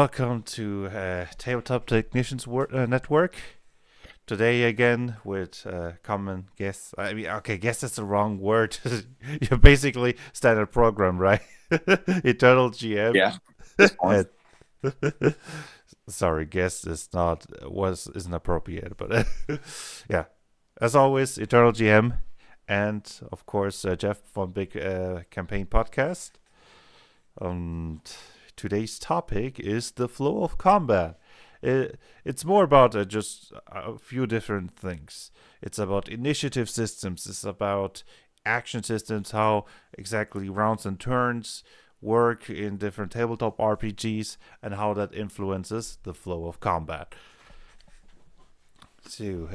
welcome to Tabletop Technicians Network. Today again with common guests. I mean, okay, guess that's the wrong word. You're basically standard program, right? Eternal GM. Yeah. This one. Sorry, guest isn't appropriate, but yeah. As always, Eternal GM, and of course Jeff from Big Campaign Podcast. Today's topic is the flow of combat. It's more about just a few different things. It's about initiative systems. It's about action systems, how exactly rounds and turns work in different tabletop RPGs, and how that influences the flow of combat. So,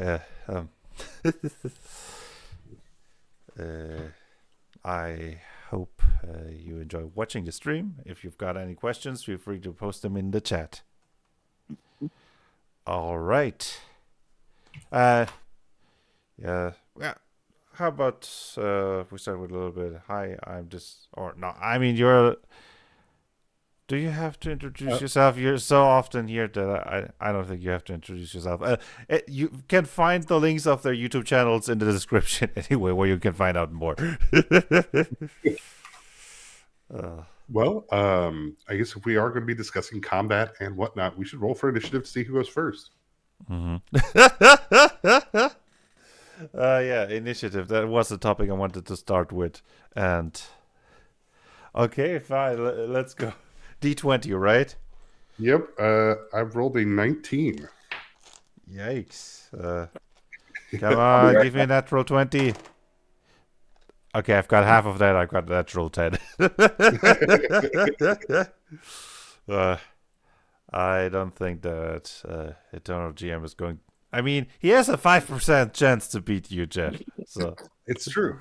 I hope you enjoy watching the stream. If you've got any questions, feel free to post them in the chat. All right. Yeah. How about we start with a little bit? Hi, I'm just, or no, I mean, do you have to introduce yourself? You're so often here that I don't think you have to introduce yourself. You can find the links of their YouTube channels in the description anyway, where you can find out more. I guess if we are going to be discussing combat and whatnot, we should roll for initiative to see who goes first. Mm-hmm. Yeah, initiative. That was the topic I wanted to start with. And okay, fine. Let's go. D20, right? Yep. I've rolled a 19. Yikes. Come on, give me a natural 20. Okay, I've got half of that. I've got a natural 10. I don't think that Eternal GM is going... I mean, he has a 5% chance to beat you, Jeff. So it's true.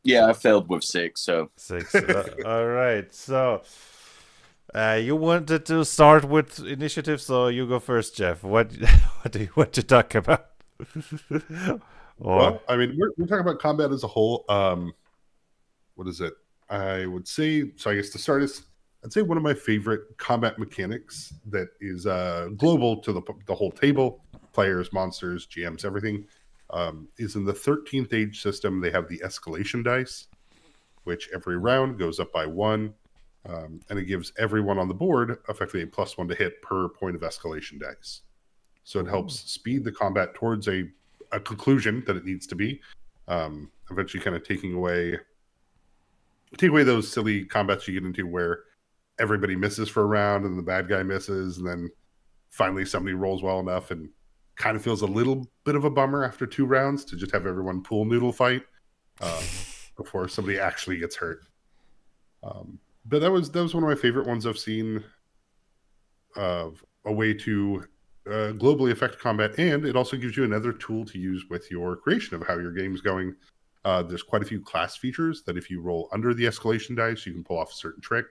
Yeah, I failed with 6, so... 6. All right, so... you wanted to start with initiative, so you go first, Jeff. What do you want to talk about? Well, I mean, we're talking about combat as a whole. What is it? I would say, so I guess to start is, I'd say one of my favorite combat mechanics that is global to the whole table, players, monsters, GMs, everything, is in the 13th Age system. They have the escalation dice, which every round goes up by 1, and it gives everyone on the board effectively a +1 to hit per point of escalation dice. So it helps speed the combat towards a conclusion that it needs to be, eventually kind of take away those silly combats you get into where everybody misses for a round and the bad guy misses, and then finally somebody rolls well enough and kind of feels a little bit of a bummer after 2 rounds to just have everyone pool noodle fight before somebody actually gets hurt. But that was one of my favorite ones I've seen of a way to globally affect combat, and it also gives you another tool to use with your creation of how your game's going. There's quite a few class features that if you roll under the escalation dice, you can pull off a certain trick,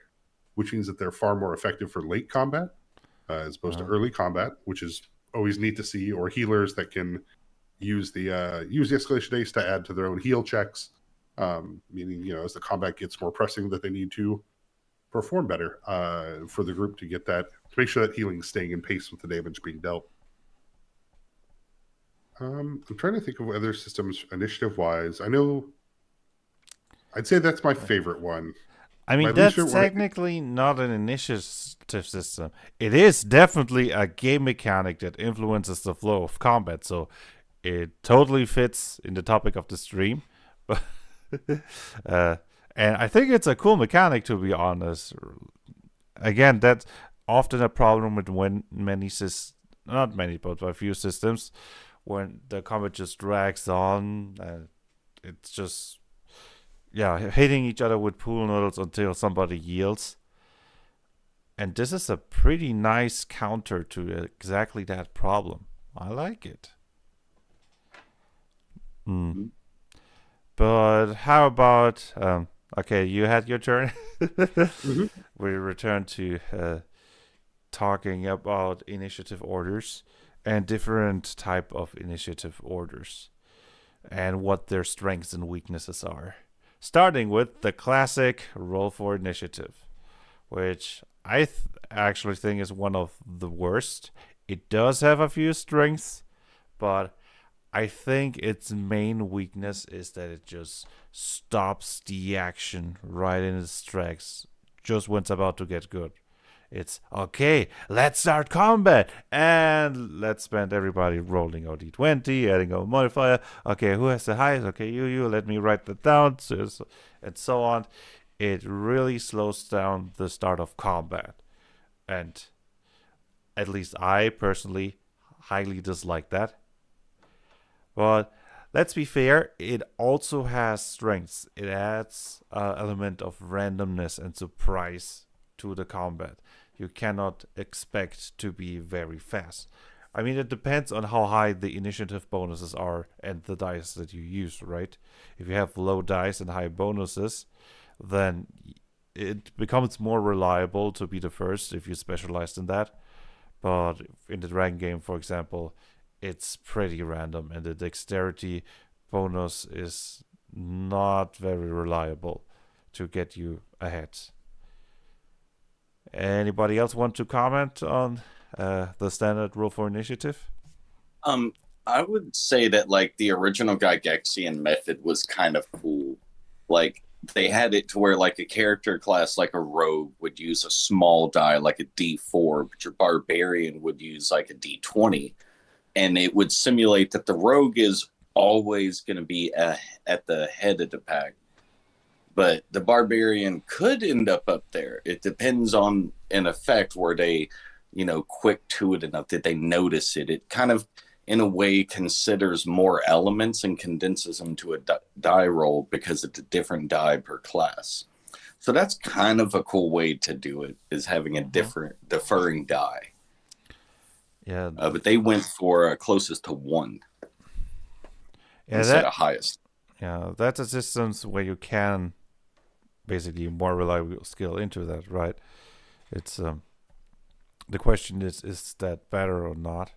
which means that they're far more effective for late combat as opposed to early combat, which is always neat to see, or healers that can use the escalation dice to add to their own heal checks, meaning, as the combat gets more pressing, that they need to perform better for the group to get that, to make sure that healing is staying in pace with the damage being dealt. I'm trying to think of other systems initiative-wise. I'd say that's my favorite one. I mean, that's technically not an initiative system. It is definitely a game mechanic that influences the flow of combat, so it totally fits in the topic of the stream. And I think it's a cool mechanic, to be honest. Again, that's often a problem with many systems, not many, but a few systems, when the combat just drags on. It's just, hitting each other with pool noodles until somebody yields. And this is a pretty nice counter to exactly that problem. I like it. But how about... okay, you had your turn. We return to talking about initiative orders and different type of initiative orders and what their strengths and weaknesses are. Starting with the classic roll for initiative, which actually think is one of the worst. It does have a few strengths, but I think its main weakness is that it just stops the action right in its tracks, just when it's about to get good. It's okay, let's start combat, and let's spend everybody rolling a d20, adding a modifier. Okay, who has the highest? Okay, you, let me write that down, and so on. It really slows down the start of combat. And at least I personally highly dislike that. But let's be fair, it also has strengths. It adds an element of randomness and surprise to the combat. You cannot expect to be very fast. I mean, it depends on how high the initiative bonuses are and the dice that you use, right? If you have low dice and high bonuses, then it becomes more reliable to be the first if you specialized in that. But in the dragon game, for example, it's pretty random, and the dexterity bonus is not very reliable to get you ahead. Anybody else want to comment on the standard roll for initiative? I would say that like the original Gygaxian method was kind of cool. Like they had it to where like a character class like a rogue would use a small die like a D4, but your barbarian would use like a D20, and it would simulate that the rogue is always going to be at the head of the pack, but the barbarian could end up there. It depends on an effect where they, quick to it enough that they notice it. It kind of, in a way, considers more elements and condenses them to a die roll because it's a different die per class. So that's kind of a cool way to do it, is having a different deferring die. Yeah, but they went for closest to 1 instead of highest. Yeah, that's a system where you can basically more reliable skill into that, right? It's the question is that better or not?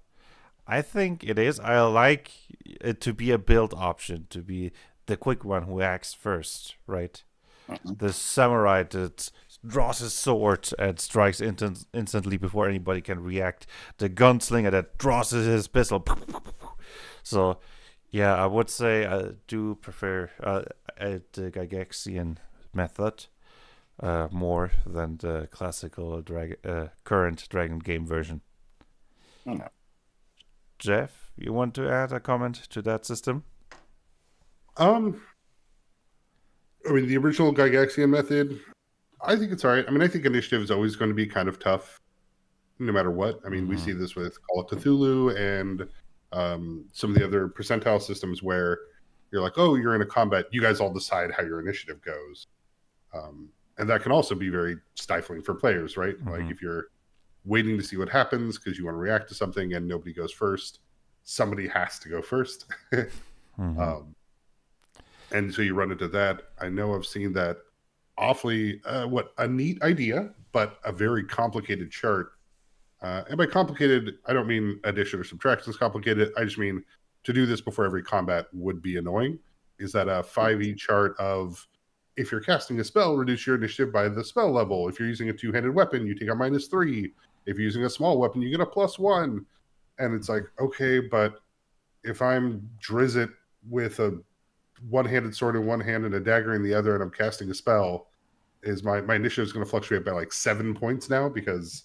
I think it is. I like it to be a build option, to be the quick one who acts first, right? Mm-hmm. The samurai that draws his sword and strikes instantly before anybody can react. The gunslinger that draws his pistol. So, yeah, I would say I do prefer the Gygaxian method more than the classical current Dragon game version. Mm-hmm. Jeff, you want to add a comment to that system? I mean, the original Gygaxian method, I think it's all right. I mean, I think initiative is always going to be kind of tough, no matter what. I mean, we see this with Call of Cthulhu and some of the other percentile systems where you're like, oh, you're in a combat, you guys all decide how your initiative goes. And that can also be very stifling for players, right? Like if you're waiting to see what happens because you want to react to something and nobody goes first, somebody has to go first. And so you run into that. I know I've seen that awfully, a neat idea, but a very complicated chart. And by complicated, I don't mean addition or subtraction is complicated. I just mean to do this before every combat would be annoying. Is that a 5e chart of if you're casting a spell, reduce your initiative by the spell level. If you're using a two-handed weapon, you take a -3. If you're using a small weapon, you get a +1. And it's like, okay, but if I'm Drizzt with a one-handed sword in one hand and a dagger in the other, and I'm casting a spell, is my initiative is going to fluctuate by like 7 points now because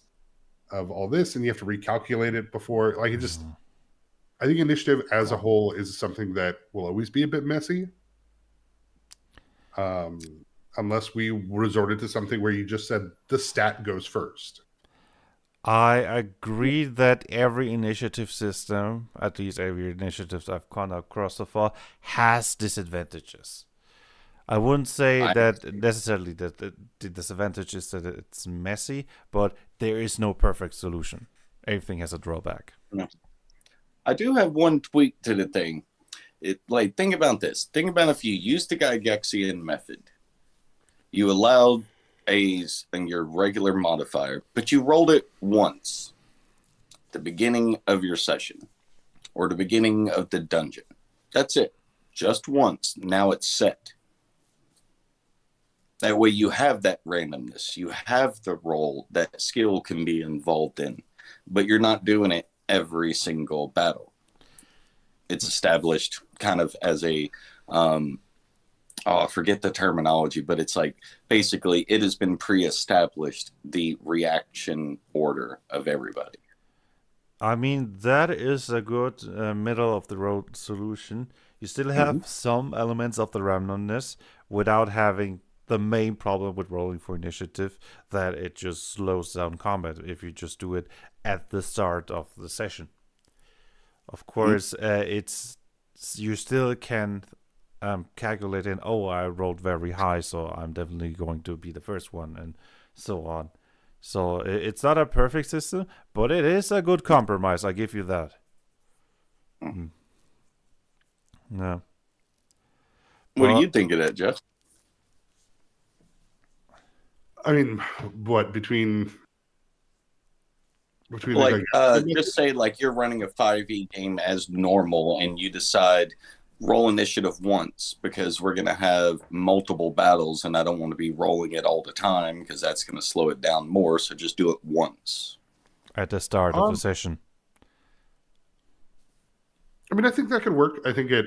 of all this, and you have to recalculate it before. Like, it just, I think initiative as a whole is something that will always be a bit messy. Unless we resorted to something where you just said the stat goes first. I agree that every initiative system, at least every initiative I've come across so far, has disadvantages. I wouldn't say that necessarily that the disadvantage is that it's messy, but there is no perfect solution. Everything has a drawback. No. I do have one tweak to the thing. Think about this. Think about if you used the Gygaxian method. You allowed A's in your regular modifier, but you rolled it once. The beginning of your session. Or the beginning of the dungeon. That's it. Just once. Now it's set. That way you have that randomness. You have the role that skill can be involved in, but you're not doing it every single battle. It's established kind of as a I forget the terminology, but it's like basically it has been pre-established the reaction order of everybody. I mean, that is a good middle of the road solution. You still have some elements of the randomness without having the main problem with rolling for initiative, that it just slows down combat if you just do it at the start of the session. Of course, it's you still can calculate in, oh, I rolled very high, so I'm definitely going to be the first one, and so on. So it's not a perfect system, but it is a good compromise. I give you that. No. What do Well, you think of that, Jeff? I mean, what between Like, just say like you're running a 5e game as normal, and you decide roll initiative once because we're going to have multiple battles, and I don't want to be rolling it all the time because that's going to slow it down more. So just do it once. at the start of the session. I mean, I think that could work. I think it.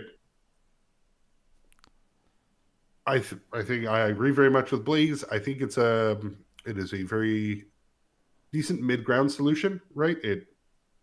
I think I agree very much with Blaze. I think it is a very decent mid ground solution, right? It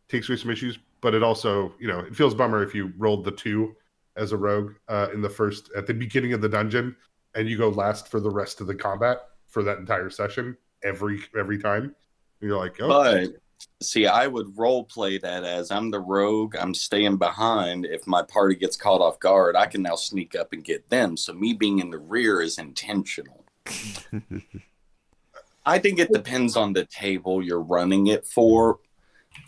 takes away some issues, but it also, it feels bummer if you rolled the 2 as a rogue in the first at the beginning of the dungeon, and you go last for the rest of the combat for that entire session every time. And you're like, oh. But see, I would role play that as I'm the rogue, I'm staying behind. If my party gets caught off guard, I can now sneak up and get them. So me being in the rear is intentional. I think it depends on the table you're running it for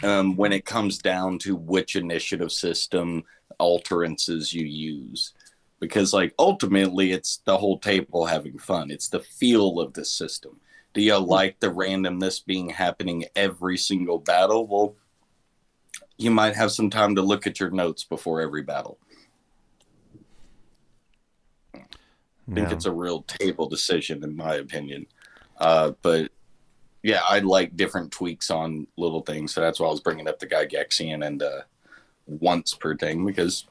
when it comes down to which initiative system alterances you use. Because like ultimately it's the whole table having fun. It's the feel of the system. Do you like the randomness being happening every single battle? Well, you might have some time to look at your notes before every battle. I think it's a real table decision, in my opinion. But yeah, I like different tweaks on little things. So that's why I was bringing up the Gygaxian and once per thing, because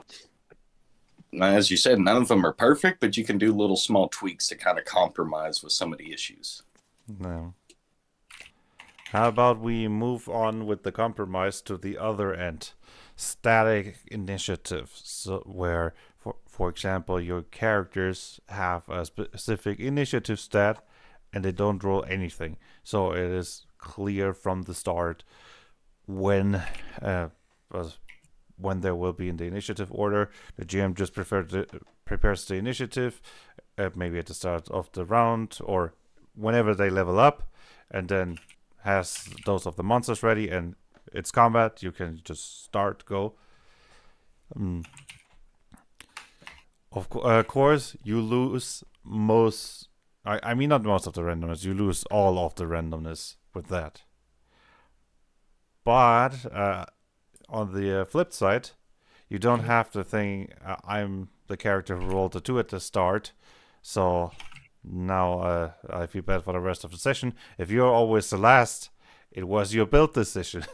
as you said, none of them are perfect, but you can do little small tweaks to kind of compromise with some of the issues. No. How about we move on with the compromise to the other end? Static initiative, so where, for example, your characters have a specific initiative stat and they don't roll anything. So it is clear from the start when there will be in the initiative order. The GM just prepares the initiative, maybe at the start of the round or whenever they level up, and then has those of the monsters ready, and it's combat. You can just go. Of course, you lose most. I mean, not most of the randomness. You lose all of the randomness with that. But on the flip side, you don't have to think I'm the character who rolled a 2 at the start, so now I feel bad for the rest of the session. If you're always the last, it was your build decision.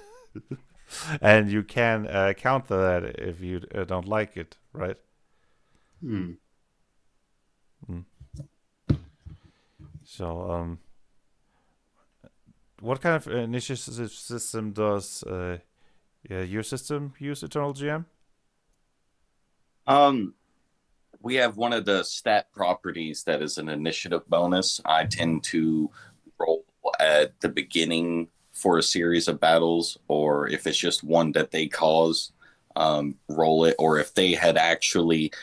And you can counter that if you don't like it, right? So, what kind of initiative system does your system use, Eternal GM? We have one of the stat properties that is an initiative bonus. I tend to roll at the beginning for a series of battles, or if it's just one that they cause, roll it. Or if they had actually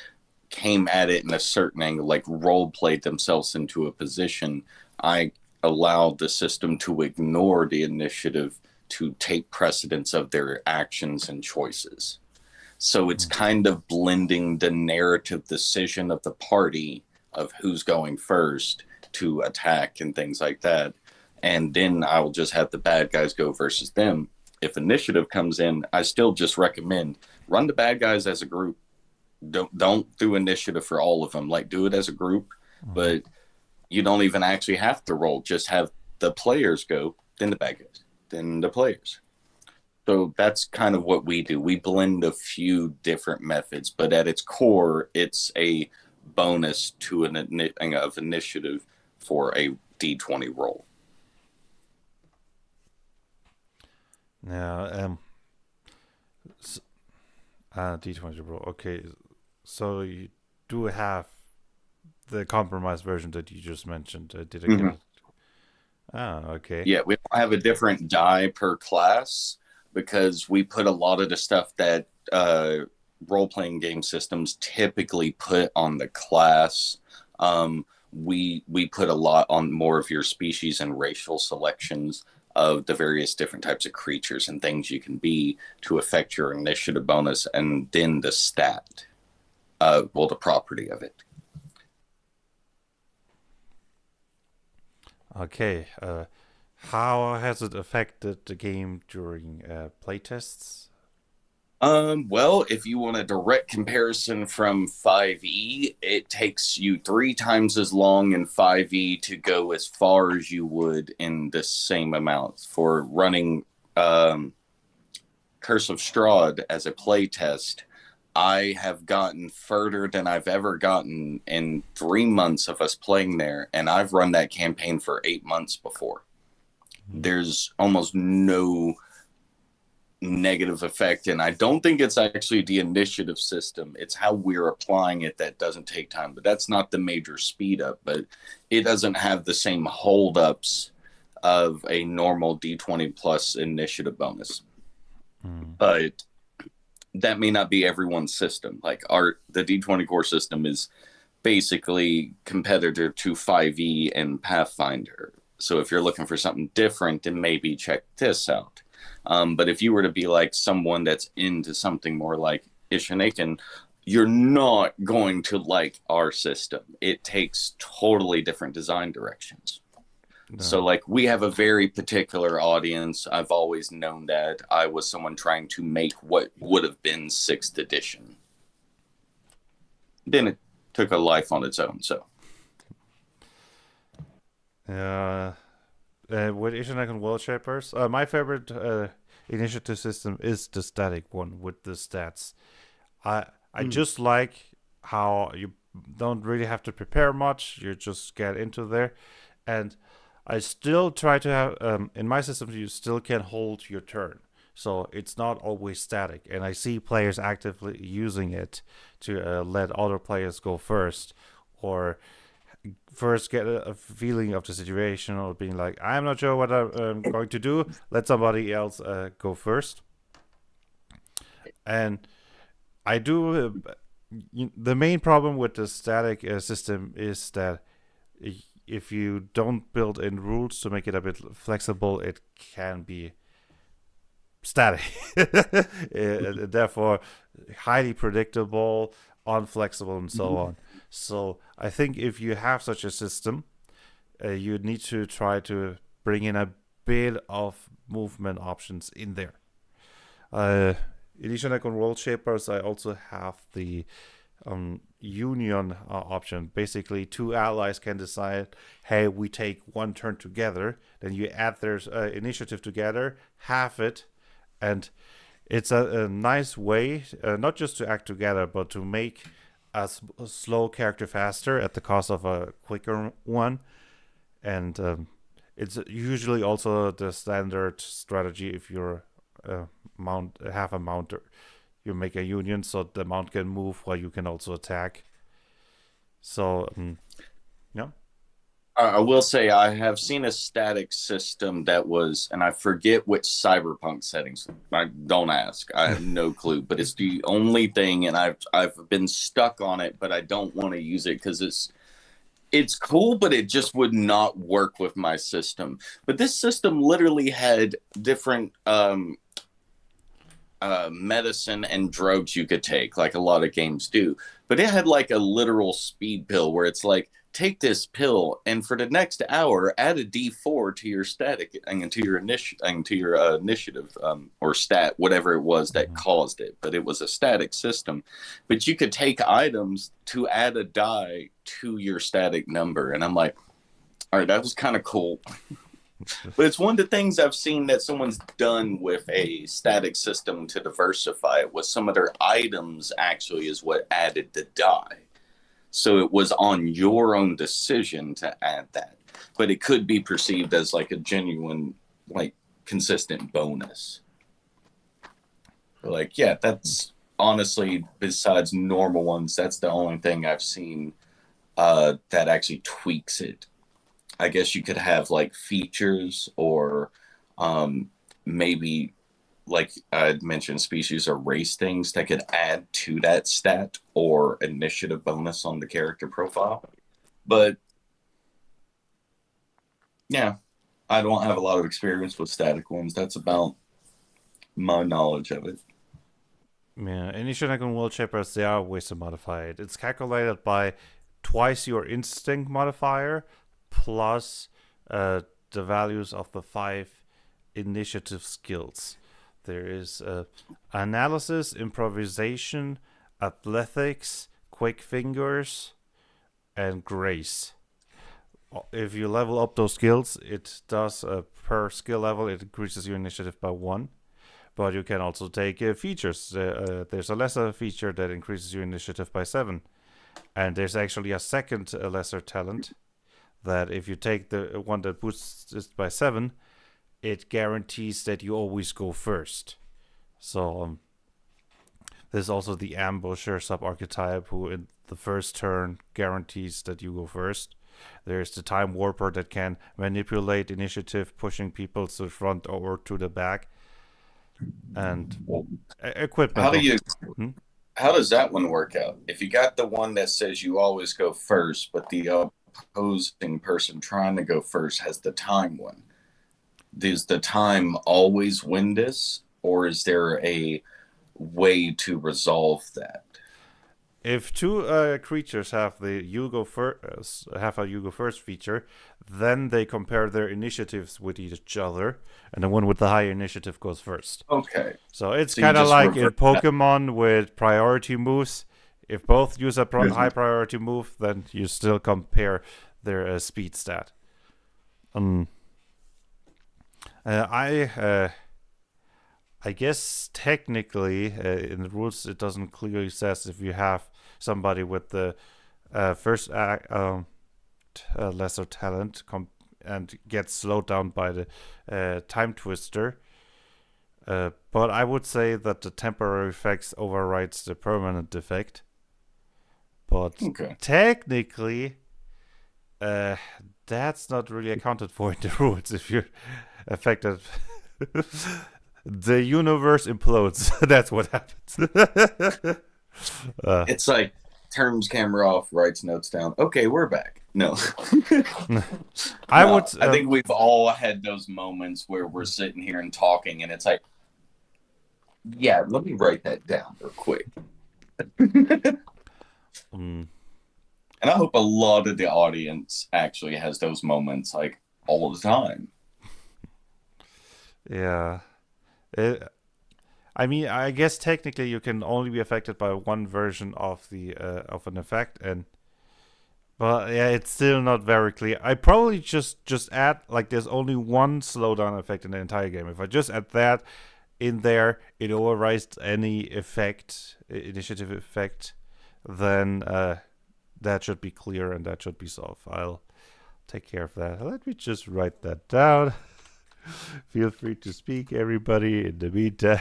came at it in a certain angle, like role played themselves into a position, I allowed the system to ignore the initiative to take precedence of their actions and choices. So it's kind of blending the narrative decision of the party of who's going first to attack and things like that. And then I'll just have the bad guys go versus them. If initiative comes in, I still just recommend run the bad guys as a group. Don't do initiative for all of them. Like, do it as a group. But You don't even actually have to roll, just have the players go, then the bad guys, then the players. So that's kind of what we do. We blend a few different methods, but at its core, it's a bonus to of initiative for a D20 roll. Now, D20 roll. Okay, so you do have the compromise version that you just mentioned. Did I get it? Okay. Yeah, we don't have a different die per class because we put a lot of the stuff that role-playing game systems typically put on the class. We put a lot on more of your species and racial selections of the various different types of creatures and things you can be to affect your initiative bonus, and then the stat, the property of it. Okay. How has it affected the game during playtests? Well, if you want a direct comparison from 5e, it takes you 3 times as long in 5e to go as far as you would in the same amount. For running Curse of Strahd as a playtest, I have gotten further than I've ever gotten in 3 months of us playing there, and I've run that campaign for 8 months before. There's almost no negative effect, and I don't think it's actually the initiative system. It's how we're applying it that doesn't take time, but that's not the major speed up, but it doesn't have the same holdups of a normal D20 plus initiative bonus. But that may not be everyone's system. Like the D20 core system is basically competitor to 5e and Pathfinder. So if you're looking for something different, then maybe check this out. But if you were to be like someone that's into something more like Ishinaken, you're not going to like our system. It takes totally different design directions. No. So like we have a very particular audience. I've always known that. I was someone trying to make what would have been 6th edition. Then it took a life on its own, so. With Ishinaken World Shapers, my favorite initiative system is the static one with the stats. I just like how you don't really have to prepare much. You just get into there, and I still try to have in my system you still can hold your turn, so it's not always static. And I see players actively using it to let other players go first, or first get a feeling of the situation, or being like, I'm not sure what I'm going to do, let somebody else go first. And I do the main problem with the static system is that if you don't build in rules to make it a bit flexible, it can be static. Therefore highly predictable, unflexible, and so on. So I think if you have such a system, you need to try to bring in a bit of movement options in there. In Ishinaken World Shapers, I also have the union option. Basically, 2 allies can decide, hey, we take 1 turn together. Then you add their initiative together, half it, and it's a nice way, not just to act together, but to make a slow character faster at the cost of a quicker one. And it's usually also the standard strategy if you're have a mount. You make a union so the mount can move while you can also attack. So, yeah. I will say I have seen a static system that was, and I forget which cyberpunk settings. I don't ask. I have no clue, but it's the only thing, and I've been stuck on it, but I don't want to use it because it's cool, but it just would not work with my system. But this system literally had different medicine and drugs you could take, like a lot of games do. But it had like a literal speed pill where it's like, take this pill, and for the next hour, add a D4 to your static and to your initiative or stat, whatever it was that caused it. But it was a static system. But you could take items to add a die to your static number, and I'm like, All right, that was kind of cool. But it's one of the things I've seen that someone's done with a static system to diversify it was some of their items actually is what added the die. So it was on your own decision to add that. But it could be perceived as like a genuine, like consistent bonus. Like, yeah, that's honestly, besides normal ones, that's the only thing I've seen that actually tweaks it. I guess you could have like features or maybe like I mentioned species or race things that could add to that stat or initiative bonus on the character profile. But yeah, I don't have a lot of experience with static ones. That's about my knowledge of it. Yeah, initiative and world shapers, they are ways to modify it. It's calculated by twice your instinct modifier plus the values of the 5 initiative skills. There is analysis, improvisation, athletics, quick fingers, and grace. If you level up those skills, it does per skill level, it increases your initiative by 1. But you can also take features. There's a lesser feature that increases your initiative by 7. And there's actually a second lesser talent that if you take the one that boosts it by 7, it guarantees that you always go first. So there's also the ambusher sub-archetype who in the first turn guarantees that you go first. There's the time warper that can manipulate initiative, pushing people to the front or to the back. And equipment. How does that one work out? If you got the one that says you always go first, but the opposing person trying to go first has the time one, does the time always win this, or is there a way to resolve that? If two creatures have the you go first, have a you go first feature, then they compare their initiatives with each other, and the one with the higher initiative goes first. Okay. So it's kind of like in Pokemon with priority moves. If both use a high priority move, then you still compare their speed stat. I guess technically in the rules it doesn't clearly says if you have somebody with the first lesser talent and gets slowed down by the time twister. But I would say that the temporary effects overrides the permanent effect. But technically, that's not really accounted for in the rules. If you're affected, the universe implodes. That's what happens. It's like turns camera off, writes notes down. Okay, we're back. No, I think we've all had those moments where we're sitting here and talking, and it's like, yeah, let me write that down real quick. And I hope a lot of the audience actually has those moments like all the time. Yeah. I mean, I guess technically you can only be affected by one version of the of an effect, but yeah, it's still not very clear. I probably just add like there's only one slowdown effect in the entire game. If I just add that in there, it overrides any effect, initiative effect, then that should be clear and that should be solved. I'll take care of that. Let me just write that down. Feel free to speak, everybody, in the meantime.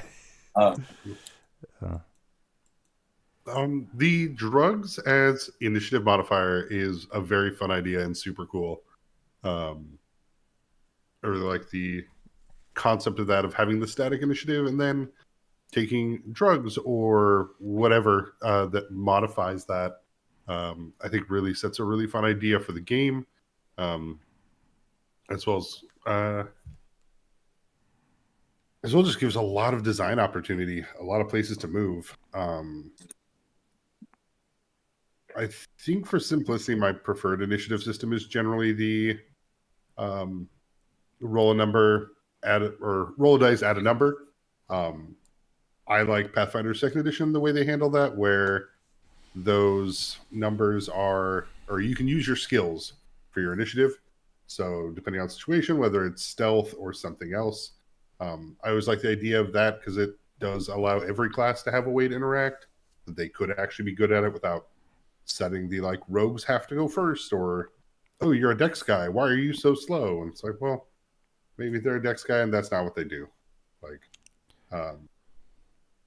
The drugs as initiative modifier is a very fun idea and super cool. Or like the concept of that, of having the static initiative and then taking drugs or whatever that modifies that. I think really sets a really fun idea for the game, as well just gives a lot of design opportunity, a lot of places to move. I think for simplicity, my preferred initiative system is generally the roll a number, roll a dice, add a number. I like Pathfinder 2nd Edition, the way they handle that, where those numbers are, or you can use your skills for your initiative. So depending on the situation, whether it's stealth or something else, I always like the idea of that because it does allow every class to have a way to interact. That they could actually be good at it without setting the like rogues have to go first, or oh, you're a dex guy, why are you so slow? And it's like, well, maybe they're a dex guy and that's not what they do. Like, um,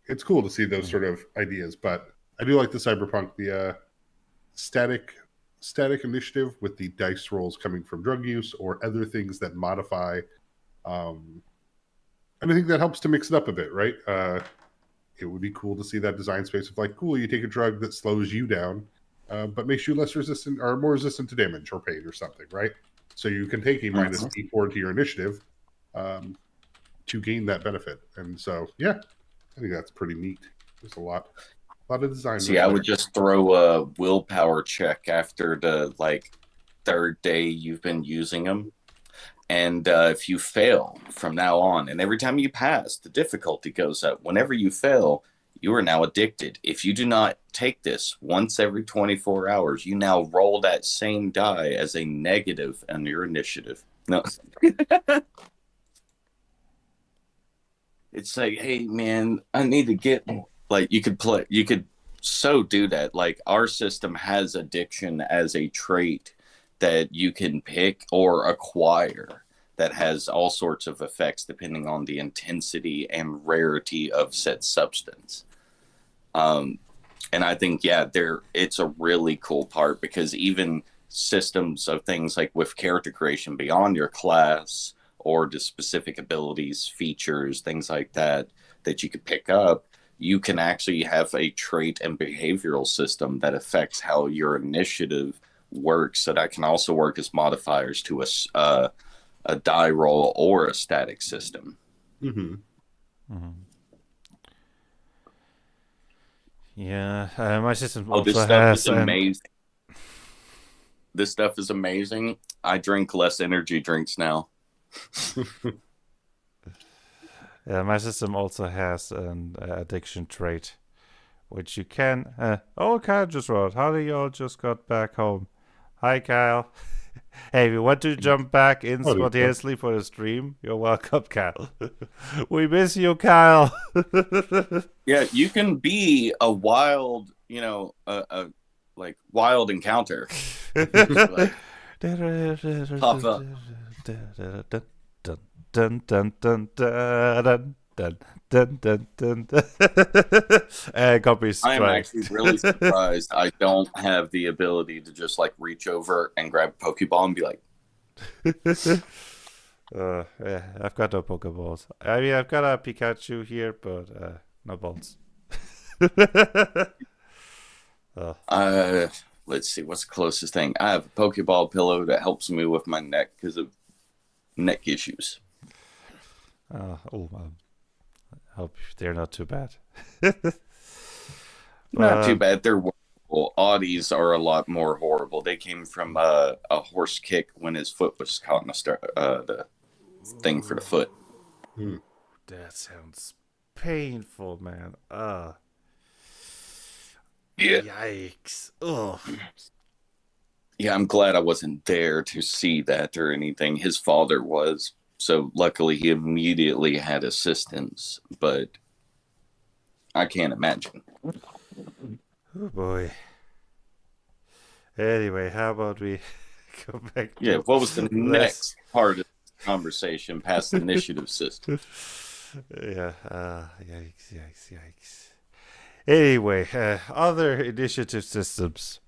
it's cool to see those sort of ideas, but I do like the cyberpunk, the static static initiative with the dice rolls coming from drug use or other things that modify. Um, and I think that helps to mix it up a bit, right? It would be cool to see that design space of like, cool, you take a drug that slows you down, but makes you less resistant or more resistant to damage or pain or something, right? So you can take a minus D4 to your initiative to gain that benefit. And so, yeah, I think that's pretty neat. There's a lot of design. See, I would just throw a willpower check after the like third day you've been using them. And if you fail from now on, and every time you pass, the difficulty goes up. Whenever you fail, you are now addicted. If you do not take this once every 24 hours, you now roll that same die as a negative on your initiative. No. It's like, hey, man, I need to get, like, you could so do that. Like, our system has addiction as a trait that you can pick or acquire that has all sorts of effects depending on the intensity and rarity of said substance. And I think, yeah, it's a really cool part because even systems of things like with character creation beyond your class or the specific abilities, features, things like that you could pick up, you can actually have a trait and behavioral system that affects how your initiative works, so that can also work as modifiers to a die roll or a static system. Mm-hmm. Mm-hmm. Yeah, my system Oh, this also stuff has is amazing. This stuff is amazing. I drink less energy drinks now. Yeah, my system also has an addiction trait, which you can. Oh, Kyle just wrote. How do y'all just got back home? Hi, Kyle. Hey, we want to jump back in spontaneously for the stream. You're welcome, Kyle. We miss you, Kyle. Yeah, you can be a wild, a like wild encounter. Like, pop up. Dun dun dun dun dun dun dun dun dun. Copy I am actually really surprised I don't have the ability to just like reach over and grab a Pokeball and be like, yeah, I've got no Pokeballs. I mean, I've got a Pikachu here, but no balls. Let's see, what's the closest thing? I have a Pokeball pillow that helps me with my neck because of neck issues. I hope they're not too bad. Not too bad. They're horrible. Audis are a lot more horrible. They came from a horse kick when his foot was caught in the thing for the foot. That sounds painful, man. Yeah. Yikes. Ugh. Yeah, I'm glad I wasn't there to see that or anything. His father was. So luckily he immediately had assistance, but I can't imagine. Oh boy. Anyway, how about we go back to what was the next part of the conversation past the initiative system? Yeah, yikes. Anyway, other initiative systems.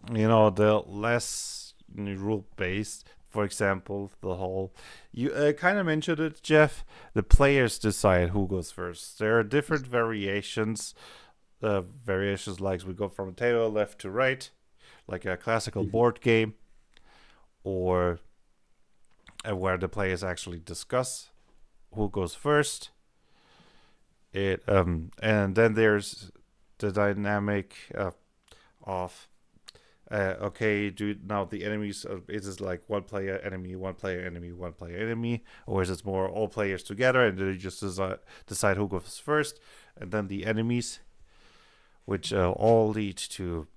The less rule-based. For example, the whole, you kind of mentioned it, Jeff, the players decide who goes first. There are different variations. Variations like we go from table left to right, like a classical board game, or where the players actually discuss who goes first. And then there's the dynamic of okay, now the enemies, is it like one player enemy, one player enemy, one player enemy, or is it more all players together and then you just decide who goes first, and then the enemies, which all lead to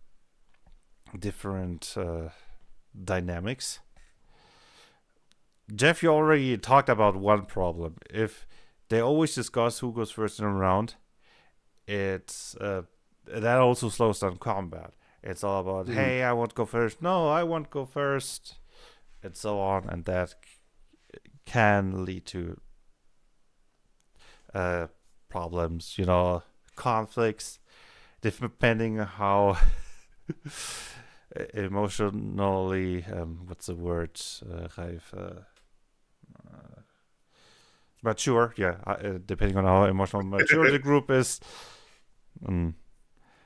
different dynamics. Jeff, you already talked about one problem. If they always discuss who goes first in a round, it's that also slows down combat. It's all about, Mhm. hey, I want to go first. No, I want to go first, and so on, and that can lead to uh, problems. Conflicts, depending on how emotionally, what's the word? Mature, yeah. Depending on how emotional mature the group is. Mm.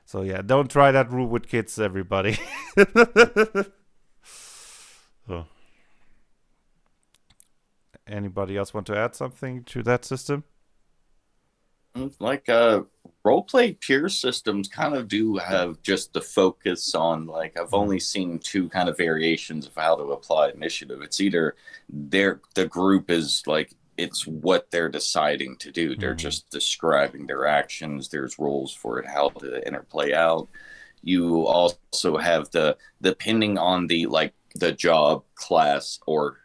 So yeah, don't try that rule with kids, everybody. So, anybody else want to add something to that system? Like roleplay peer systems kind of do have just the focus on like I've Mm. only seen two kind of variations of how to apply initiative. It's either the group is like it's what they're deciding to do. They're Mm. just describing their actions. There's rules for it, how to interplay out. You also have the depending on the like the job class or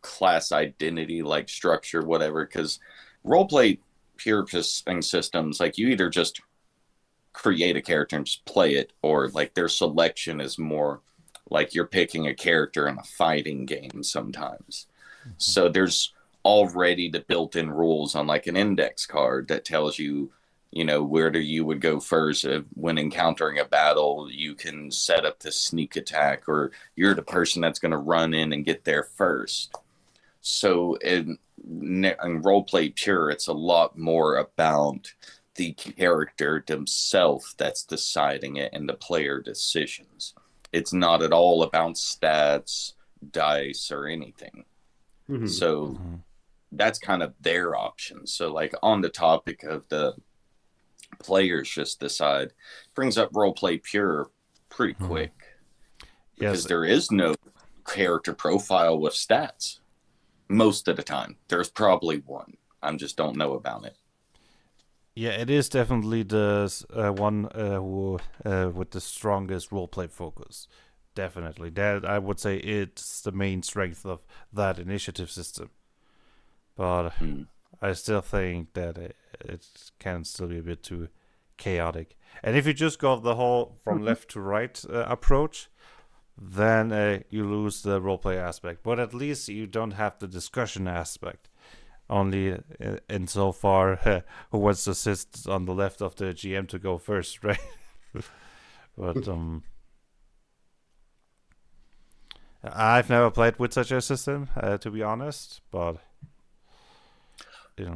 class identity like structure whatever because roleplay pure systems like you either just create a character and just play it or like their selection is more like you're picking a character in a fighting game sometimes so there's already the built-in rules on like an index card that tells you where you would go first when encountering a battle you can set up the sneak attack or you're the person that's going to run in and get there first so in roleplay pure, it's a lot more about the character themselves that's deciding it and the player decisions. It's not at all about stats, dice, or anything. Mhm. So that's kind of their option. So, like on the topic of the players just decide, brings up roleplay pure pretty quick because Yes, there is no character profile with stats. Most of the time. There's probably one. I just don't know about it. yeah, it is definitely the one who with the strongest roleplay focus. Definitely, that I would say it's the main strength of that initiative system. But Hmm. I still think that it can still be a bit too chaotic. And if you just go the whole from left to right approach, then you lose the roleplay aspect. But at least you don't have the discussion aspect. Only insofar who wants to assist on the left of the GM to go first, right? But I've never played with such a system, to be honest. But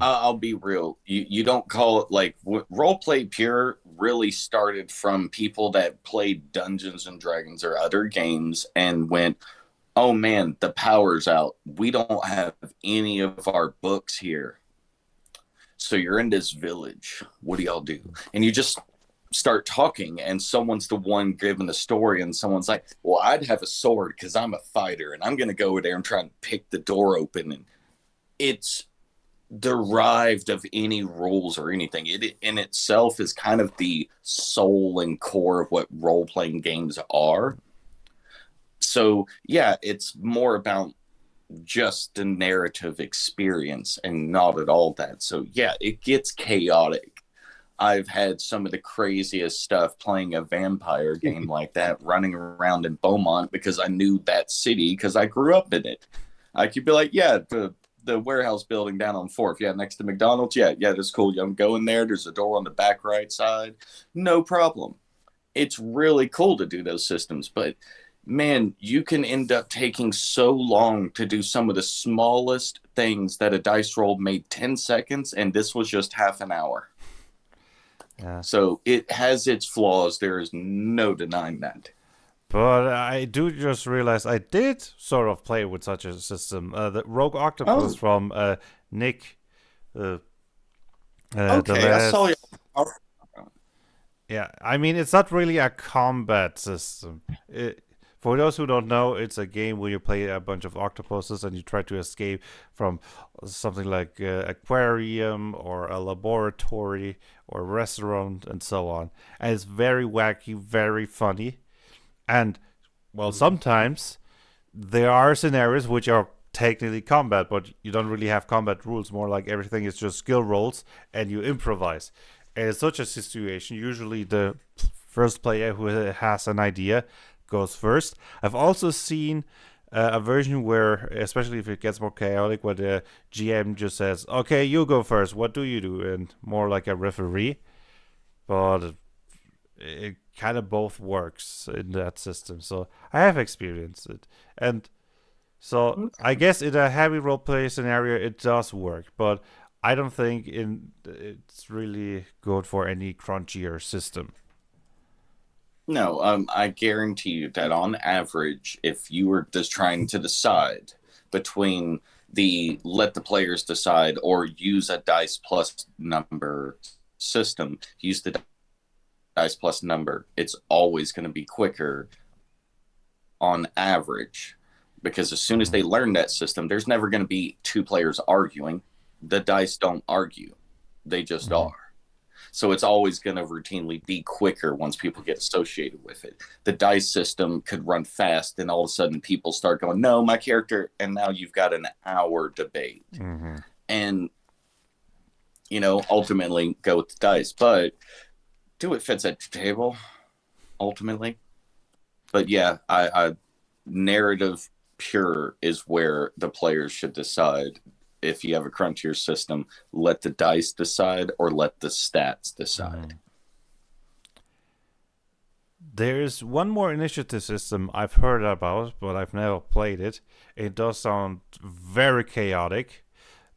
I'll be real. You don't call it like roleplay pure really started from people that played Dungeons and Dragons or other games and went, oh man, the power's out. We don't have any of our books here. So you're in this village. What do y'all do? And you just start talking, and someone's the one giving the story, and someone's like, well, I'd have a sword because I'm a fighter, and I'm going to go over there and try and pick the door open. And it's derived of any rules or anything. It in itself is kind of the soul and core of what role playing games are. So, yeah, it's more about just the narrative experience and not at all that. So, yeah, it gets chaotic. I've had some of the craziest stuff playing a vampire game like that, running around in Beaumont because I knew that city because I grew up in it. I could be like, yeah, the warehouse building down on Fourth, yeah, next to McDonald's, yeah, that's cool. I'm going there. There's a door on the back right side, no problem. It's really cool to do those systems, but man, you can end up taking so long to do some of the smallest things that a dice roll made 10 seconds, and this was just half an hour. yeah. So it has its flaws. There is no denying that. But I do just realize I did sort of play with such a system. The Rogue Octopus Oh, from Nick. Uh, the okay. I saw you. last. Yeah, I mean, it's not really a combat system. For those who don't know, it's a game where you play a bunch of octopuses and you try to escape from something like aquarium or a laboratory or restaurant and so on. And it's very wacky, very funny. And, well, sometimes there are scenarios which are technically combat, but you don't really have combat rules. More like everything is just skill rolls, and you improvise. And in such a situation, usually the first player who has an idea goes first. I've also seen a version where, especially if it gets more chaotic, where the GM just says, "Okay, you go first. What do you do?" And more like a referee. But it kind of both works in that system. So I have experienced it, and so I guess in a heavy roleplay scenario, it does work. But I don't think it's really good for any crunchier system. No, I guarantee you that on average, if you were just trying to decide between the let the players decide or use a dice plus number system, use the dice plus number, it's always going to be quicker on average, because as soon as they learn that system, there's never going to be two players arguing. The dice don't argue, they just are. So it's always going to routinely be quicker once people get associated with it. The dice system could run fast, and all of a sudden people start going, no, my character, and now you've got an hour debate. And, ultimately go with the dice. But do it fits at your table, ultimately. But yeah, I narrative pure is where the players should decide. If you have a crunchier system, let the dice decide or let the stats decide. There's one more initiative system I've heard about, but I've never played it. It does sound very chaotic.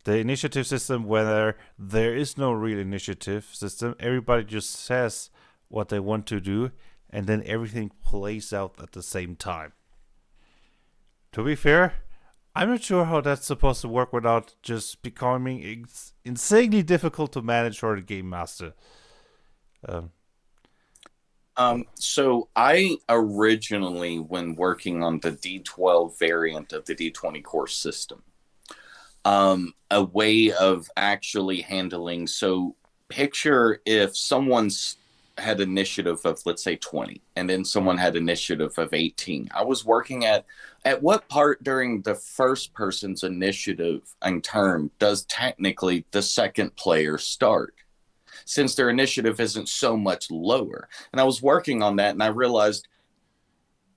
The initiative system, where there is no real initiative system, everybody just says what they want to do, and then everything plays out at the same time. To be fair, I'm not sure how that's supposed to work without just becoming insanely difficult to manage for the game master. So I originally, when working on the D12 variant of the D20 course system, a way of actually handling, so picture if someone's had initiative of, let's say, 20, and then someone had initiative of 18. I was working at what part during the first person's initiative and turn does technically the second player start, since their initiative isn't so much lower. And I was working on that, and I realized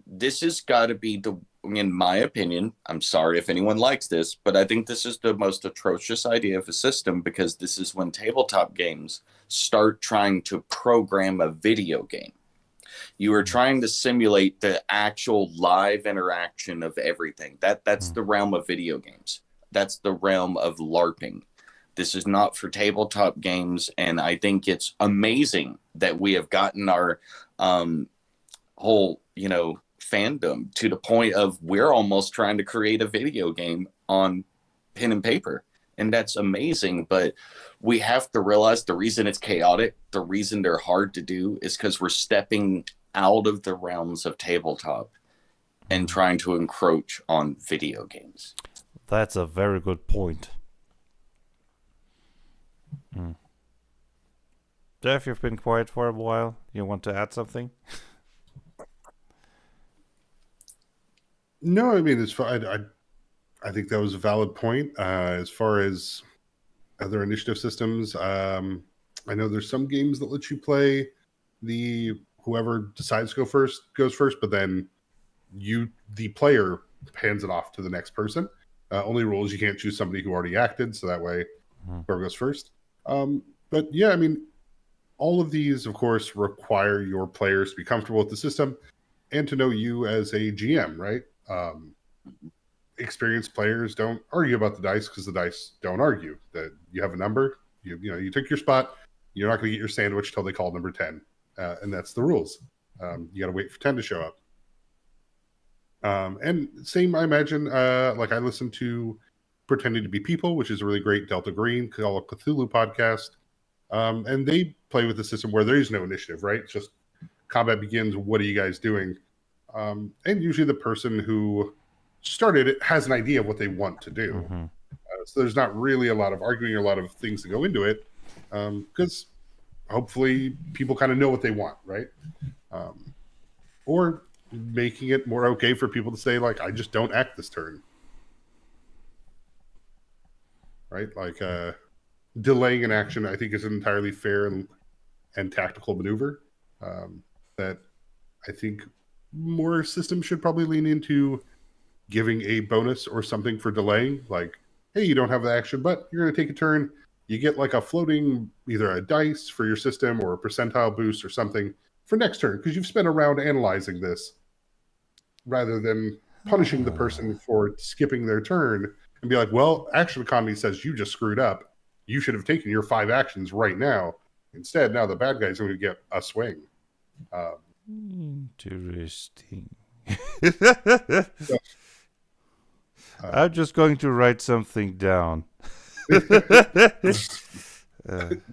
this has got to be in my opinion, I'm sorry if anyone likes this, but I think this is the most atrocious idea of a system, because this is when tabletop games start trying to program a video game. You are trying to simulate the actual live interaction of everything. That's the realm of video games. That's the realm of LARPing. This is not for tabletop games, and I think it's amazing that we have gotten our whole, fandom to the point of we're almost trying to create a video game on pen and paper. And that's amazing, but we have to realize the reason it's chaotic, the reason they're hard to do, is because we're stepping out of the realms of tabletop and trying to encroach on video games. That's a very good point. Jeff, you've been quiet for a while. You want to add something? No, I mean, I think that was a valid point. As far as other initiative systems, I know there's some games that let you play whoever decides to go first goes first, but then the player hands it off to the next person. Only rules, you can't choose somebody who already acted, so that way whoever goes first. But yeah, I mean, all of these, of course, require your players to be comfortable with the system and to know you as a GM, right? Experienced players don't argue about the dice because the dice don't argue. That you have a number, you took your spot. You're not going to get your sandwich till they call number 10, and that's the rules. You got to wait for 10 to show up. And same, I imagine. Like I listen to Pretending to Be People, which is a really great Delta Green Call of Cthulhu podcast, and they play with the system where there is no initiative. Right, it's just combat begins. What are you guys doing? And usually the person who started it has an idea of what they want to do. So there's not really a lot of arguing or a lot of things to go into it, because hopefully people kind of know what they want, right? Or making it more okay for people to say, like, I just don't act this turn. right? Like delaying an action, I think, is an entirely fair and tactical maneuver that I think more systems should probably lean into giving a bonus or something for delaying. Like, hey, you don't have the action, but you're going to take a turn. You get like a floating, either a dice for your system or a percentile boost or something for next turn because you've spent a round analyzing this rather than punishing the person for skipping their turn and be like, well, action economy says you just screwed up. You should have taken your 5 actions right now. Instead, now the bad guy's going to get a swing. Interesting. I'm just going to write something down.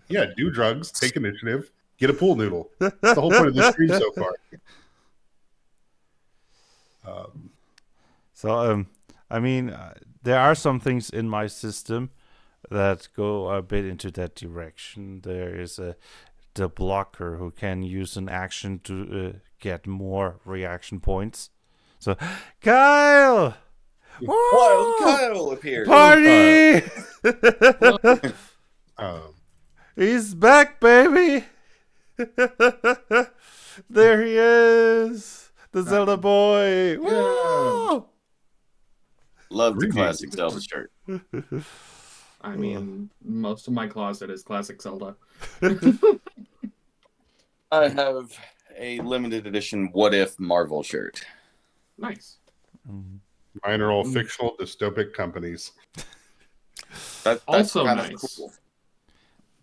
Yeah, do drugs, take initiative, get a pool noodle. That's the whole point of the stream so far. I mean, there are some things in my system that go a bit into that direction. There is the blocker who can use an action to get more reaction points. So, Kyle! Wild Kyle appeared. Party! Um, He's back, baby! There he is! The Zelda boy! Woo! Love the Greetings. classic Zelda shirt. I mean, most of my closet is classic Zelda. I have a limited edition What If Marvel shirt. Nice. mine are all fictional dystopic companies. That's Also kind of nice. cool.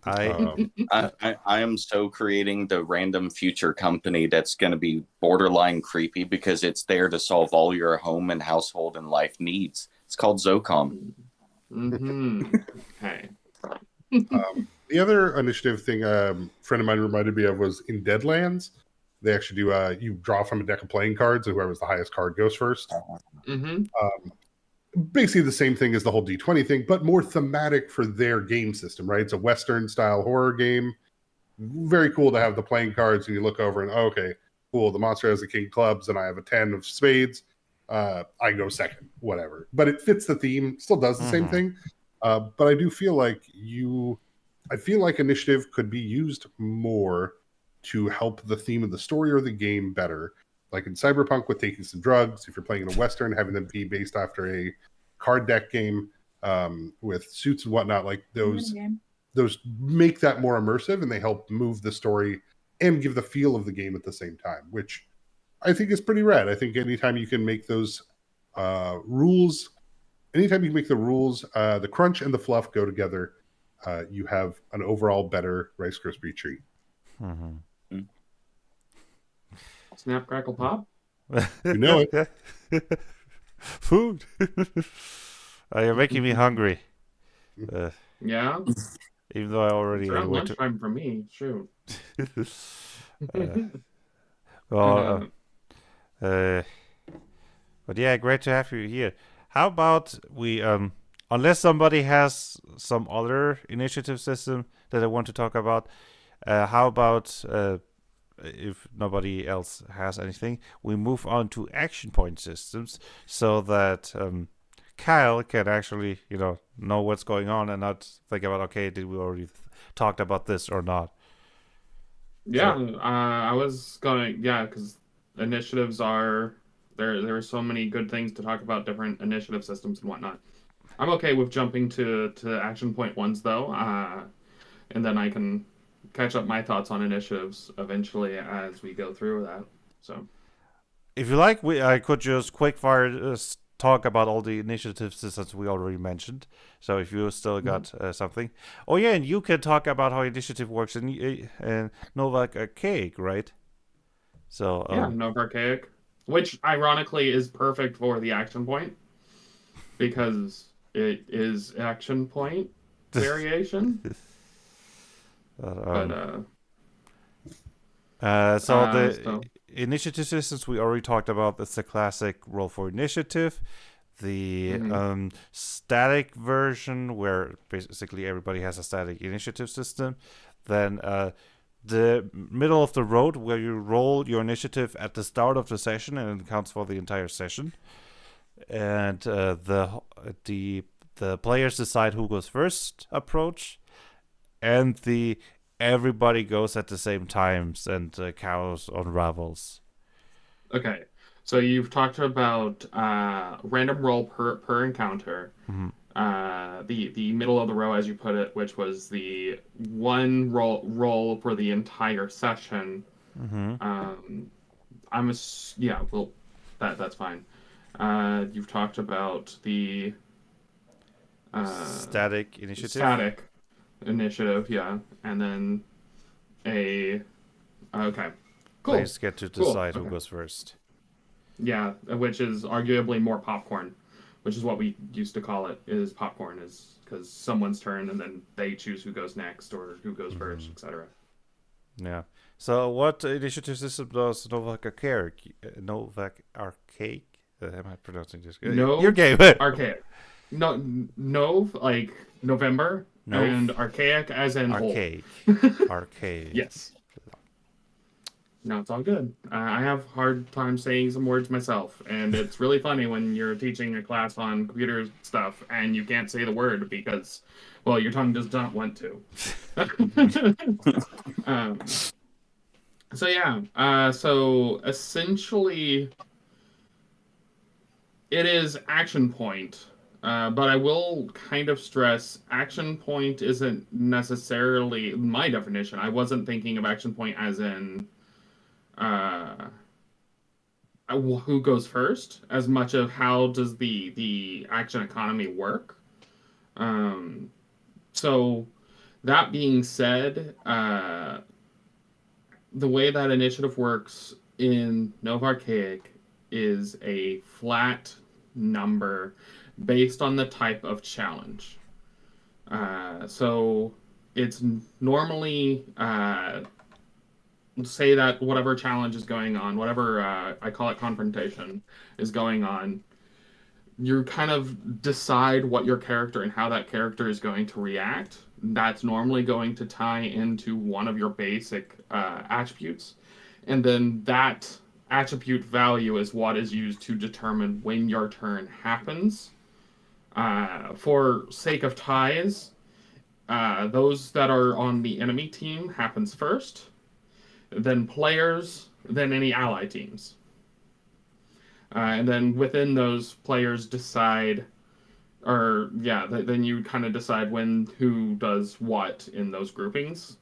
I I am so creating the random future company that's going to be borderline creepy because it's there to solve all your home and household and life needs. It's called Zocom. Okay. The other initiative thing a friend of mine reminded me of was in Deadlands. They actually do you draw from a deck of playing cards, and whoever's the highest card goes first. Basically the same thing as the whole D20 thing, but more thematic for their game system, right? It's a Western style horror game. Very cool to have the playing cards, and you look over and okay, cool. The monster has a king of clubs, and I have a 10 of spades. I go second, whatever. But it fits the theme. Still does the same thing. But I do feel like initiative could be used more to help the theme of the story or the game better. Like in Cyberpunk with taking some drugs, if you're playing in a Western, having them be based after a card deck game with suits and whatnot, like those make that more immersive, and they help move the story and give the feel of the game at the same time, which I think is pretty rad. I think anytime you can make those rules, the crunch and the fluff go together, you have an overall better Rice Krispie treat. Snap, crackle, pop. You know it. Food. You're making me hungry. Yeah. Even though I already It's ate around way lunchtime for me. Shoot. Well, but yeah, great to have you here. How about we, unless somebody has some other initiative system that I want to talk about, how about if nobody else has anything, we move on to action point systems so that Kyle can actually, know what's going on and not think about, okay, did we already talked about this or not? Yeah, I was because initiatives are there are so many good things to talk about, different initiative systems and whatnot. I'm okay with jumping to action point ones though, and then I can catch up my thoughts on initiatives eventually as we go through that. So, if you like, I could just quick fire talk about all the initiative systems we already mentioned. So if you still got something, oh yeah, and you can talk about how initiative works in Novak Archaic, right? So yeah, Nova Archaic, which ironically is perfect for the action point because it is action point variation. The initiative systems we already talked about. It's the classic roll for initiative, the static version where basically everybody has a static initiative system. Then the middle of the road where you roll your initiative at the start of the session and it counts for the entire session. And the the players decide who goes first approach, and the everybody goes at the same times and chaos unravels. Okay, so you've talked about random roll per encounter. Mhm. The middle of the row, as you put it, which was the one roll for the entire session. Yeah, well, that's fine. You've talked about the Static initiative. static initiative, yeah, and then okay, cool. Players get to decide who goes first. Yeah, which is arguably more popcorn, which is what we used to call it. Is popcorn is because someone's turn and then they choose who goes next or who goes first, etc. Yeah. So what initiative system does Novak Archaic? Am I pronouncing this? No, your game. Archaic. No, like November, and archaic as in archaic. Archaic. Yes. No, it's all good. I have hard time saying some words myself, and it's really funny when you're teaching a class on computer stuff and you can't say the word because, well, your tongue does not want to. So essentially, it is action point, but I will kind of stress action point isn't necessarily my definition. I wasn't thinking of action point as in who goes first, as much of how does the action economy work. So that being said, the way that initiative works in Nova Archaic is a flat number based on the type of challenge. So it's normally say that whatever challenge is going on, whatever I call it confrontation is going on, you kind of decide what your character and how that character is going to react. That's normally going to tie into one of your basic attributes. And then that attribute value is what is used to determine when your turn happens. For sake of ties, those that are on the enemy team happens first, then players, then any ally teams. And then within those, players decide, then you kind of decide who does what in those groupings.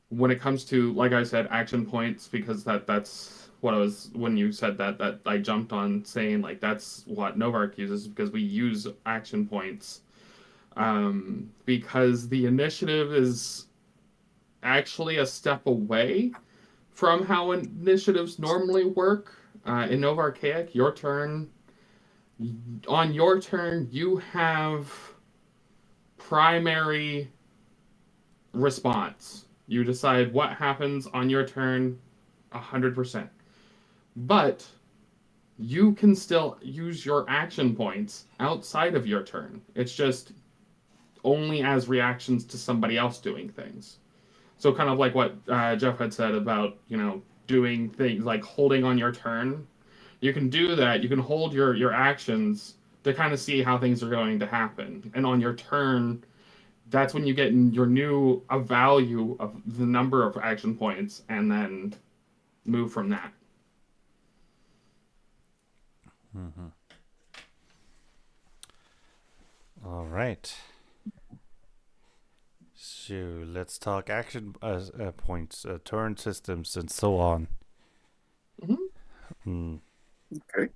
When it comes to, like I said, action points, because that's what I was, when you said that I jumped on saying, like, that's what Novark uses, because we use action points. Because the initiative is actually a step away from how initiatives normally work. In Nova Archaic, on your turn, you have primary response. You decide what happens on your turn 100%. But you can still use your action points outside of your turn. It's just only as reactions to somebody else doing things. So kind of like what Jeff had said about, doing things like holding on your turn. You can do that. You can hold your actions to kind of see how things are going to happen. And on your turn, that's when you get a value of the number of action points and then move from that. Mm-hmm. All right. So let's talk action points, turn systems, and so on. Okay.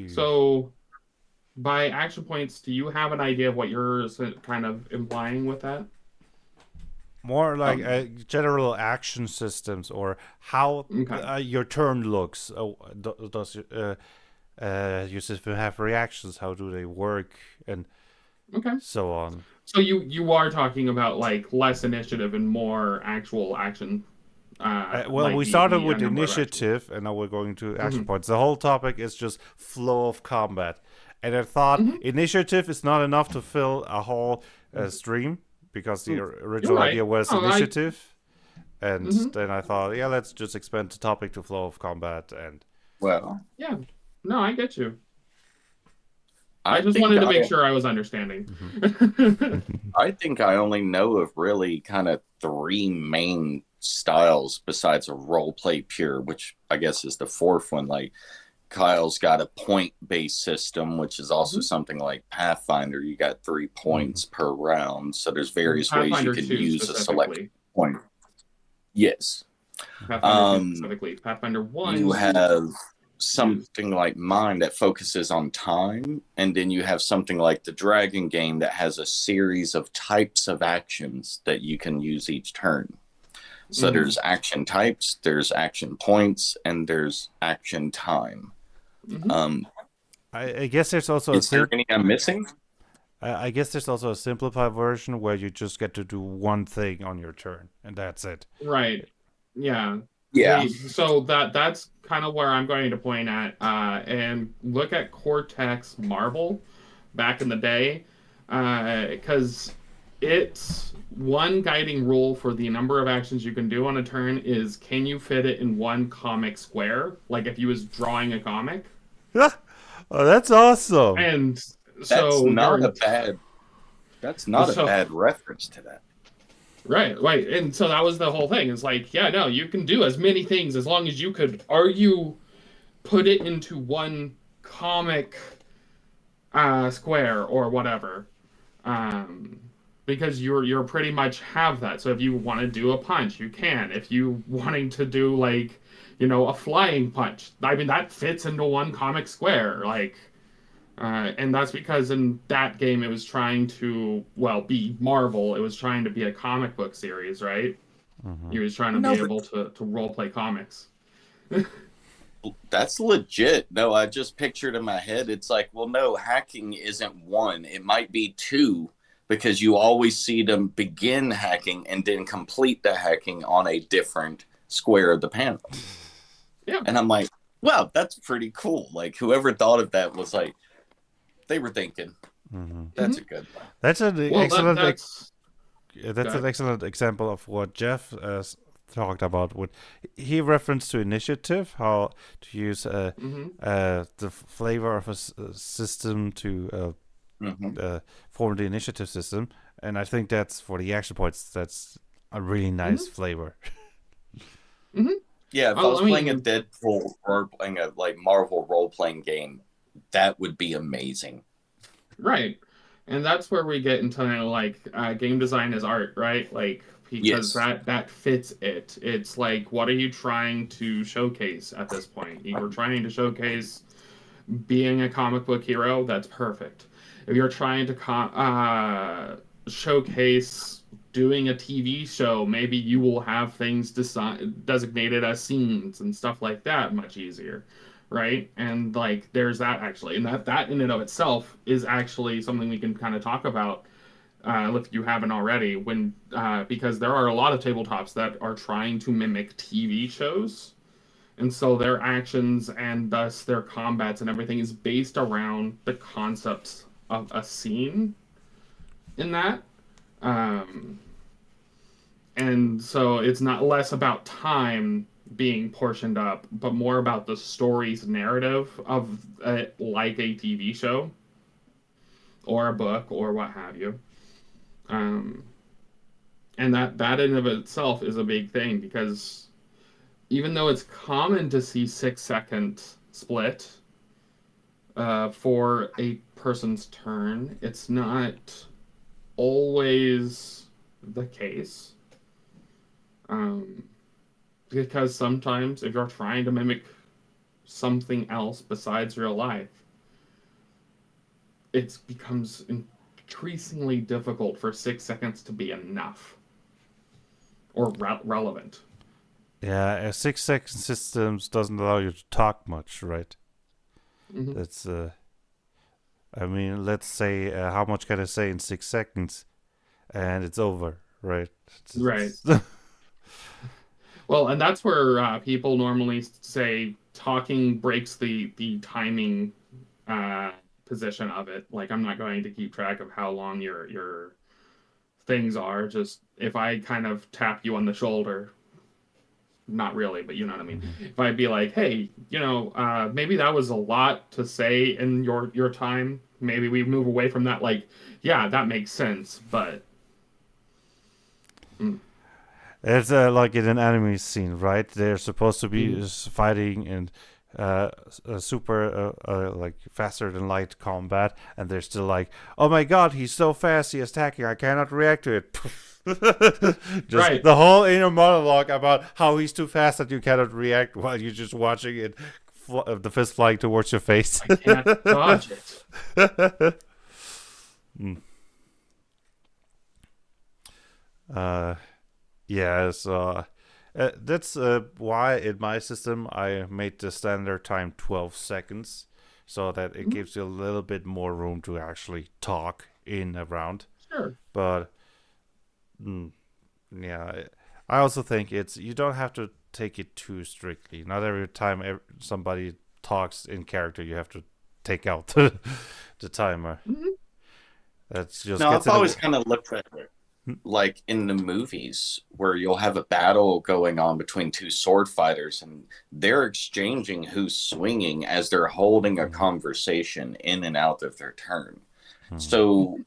So, by action points, do you have an idea of what you're kind of implying with that? More like general action systems, or how your turn looks. Does your system have reactions? How do they work? And so on. So you are talking about like less initiative and more actual action. We started with initiative, and now we're going to action points. The whole topic is just flow of combat, and I thought initiative is not enough to fill a whole stream, because the original idea was initiative, and then I thought, let's just expand the topic to flow of combat. And No, I get you. I I just think wanted to I make sure I was understanding. I think I only know of really kind of three main styles besides a role play pure, which I guess is the fourth one. Like Kyle's got a point based system, which is also Mhm. something like Pathfinder. You got 3 points per round. So there's various ways you Pathfinder can 2 use a select specifically. point. Yes. Pathfinder 2 Um, specifically. Pathfinder 1 you have use. something like mine that focuses on time, and then you have something like the Dragon game that has a series of types of actions that you can use each turn. So Mhm. there's action types, there's action points, and there's action time. Mhm. Um, I guess there's also a is there any I'm missing? I guess there's also a simplified version where you just get to do one thing on your turn, and that's it. Right. Yeah. Yeah. So that's kind of where I'm going to point at, and look at Cortex Marvel back in the day, because it's one guiding rule for the number of actions you can do on a turn is can you fit it in one comic square, like if you was drawing a comic, Oh, that's awesome. and That's so not your a bad that's not a so bad reference to that. right, and so that was the whole thing. It's like, yeah, no, you can do as many things as long as you could argue put it into one comic square or whatever, um, because you're pretty much have that. So if you want to do a punch, you can. If you wanting to do like a flying punch, I mean that fits into one comic square, like. And that's because in that game it was trying to be Marvel. It was trying to be a comic book series, right? Hmm. He was trying to No, be but able to role play comics. that's legit. No, I just pictured in my head, it's like, well, no, hacking isn't one. It might be two because you always see them begin hacking and then complete the hacking on a different square of the panel. Yeah. And I'm like, wow, that's pretty cool. Like, whoever thought of that was like, they were thinking, Hmm. that's Hmm. a good one. That's an Well, excellent go that's an ahead. excellent example of what Jeff talked about. When he referenced to initiative, how to use Hmm. the flavor of a system to Mm-hmm. form the initiative system, and I think that's for the action points. That's a really nice Hmm. flavor. Hmm. Yeah, if I Oh, was I playing a mean, Deadpool or playing a like Marvel role playing game, that would be amazing. right. And that's where we get into like game design as art, right? Like because Yes. that fits it. It's like what are you trying to showcase at this point? You were trying to showcase being a comic book hero, that's perfect. If you're trying to showcase doing a TV show, maybe you will have things designated as scenes and stuff like that much easier, right? And like there's that actually, and that in and of itself is actually something we can kind of talk about if you haven't already. When because there are a lot of tabletops that are trying to mimic TV shows, and so their actions and thus their combats and everything is based around the concepts of a scene in that. Um, and so it's not less about time being portioned up, but more about the story's narrative of it, like a TV show or a book or what have you. Um, and that in of itself is a big thing because even though it's common to see 6 second split for a person's turn. It's not always the case. Um, because sometimes if you're trying to mimic something else besides real life, it becomes increasingly difficult for 6 seconds to be enough or relevant. Yeah, a 6 second systems doesn't allow you to talk much, right? Hmm. That's I mean, let's say how much can I say in 6 seconds, and it's over, right? Right. Well, and that's where people normally say talking breaks the timing uh, position of it. Like I'm not going to keep track of how long your things are. Just if I kind of tap you on the shoulder, not really, but you know what I mean. If I'd be like, hey, maybe that was a lot to say in your time. Maybe we move away from that. Like, yeah, that makes sense. But It's like in an anime scene, right? They're supposed to be fighting in super like faster than light combat, and they're still like, "Oh my god, he's so fast, he's attacking! I cannot react to it." Just right. the whole inner monologue about how he's too fast that you cannot react while you're just watching it, the fist flying towards your face. I can't dodge it. Uh, yeah, so that's why in my system I made the standard time 12 seconds, so that it gives you a little bit more room to actually talk in a round. Sure. But yeah, I also think you don't have to take it too strictly. Not every time somebody talks in character, you have to take out the timer. That's just No, gets I've in the always kind of looked at it like in the movies where you'll have a battle going on between two sword fighters and they're exchanging who's swinging as they're holding a conversation in and out of their turn. So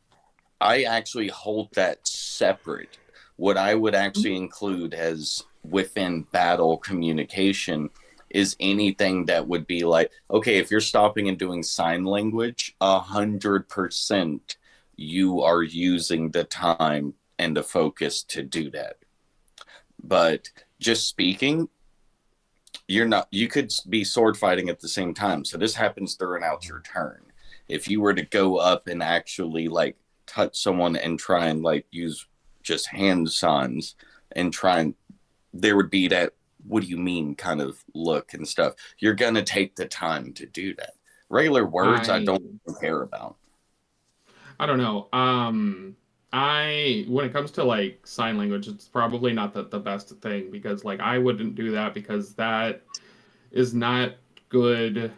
I actually hold that separate. What I would actually include as within battle communication is anything that would be like, okay, if you're stopping and doing sign language, 100% you are using the time and the focus to do that. But just speaking, you're not. You could be sword fighting at the same time. So this happens during out your turn. If you were to go up and actually like touch someone and try and like use just hand signs and try and there would be that what do you mean kind of look and stuff. You're gonna take the time to do that. Regular words I don't care about. I don't know. When it comes to like sign language, it's probably not the best thing because like I wouldn't do that because that is not good.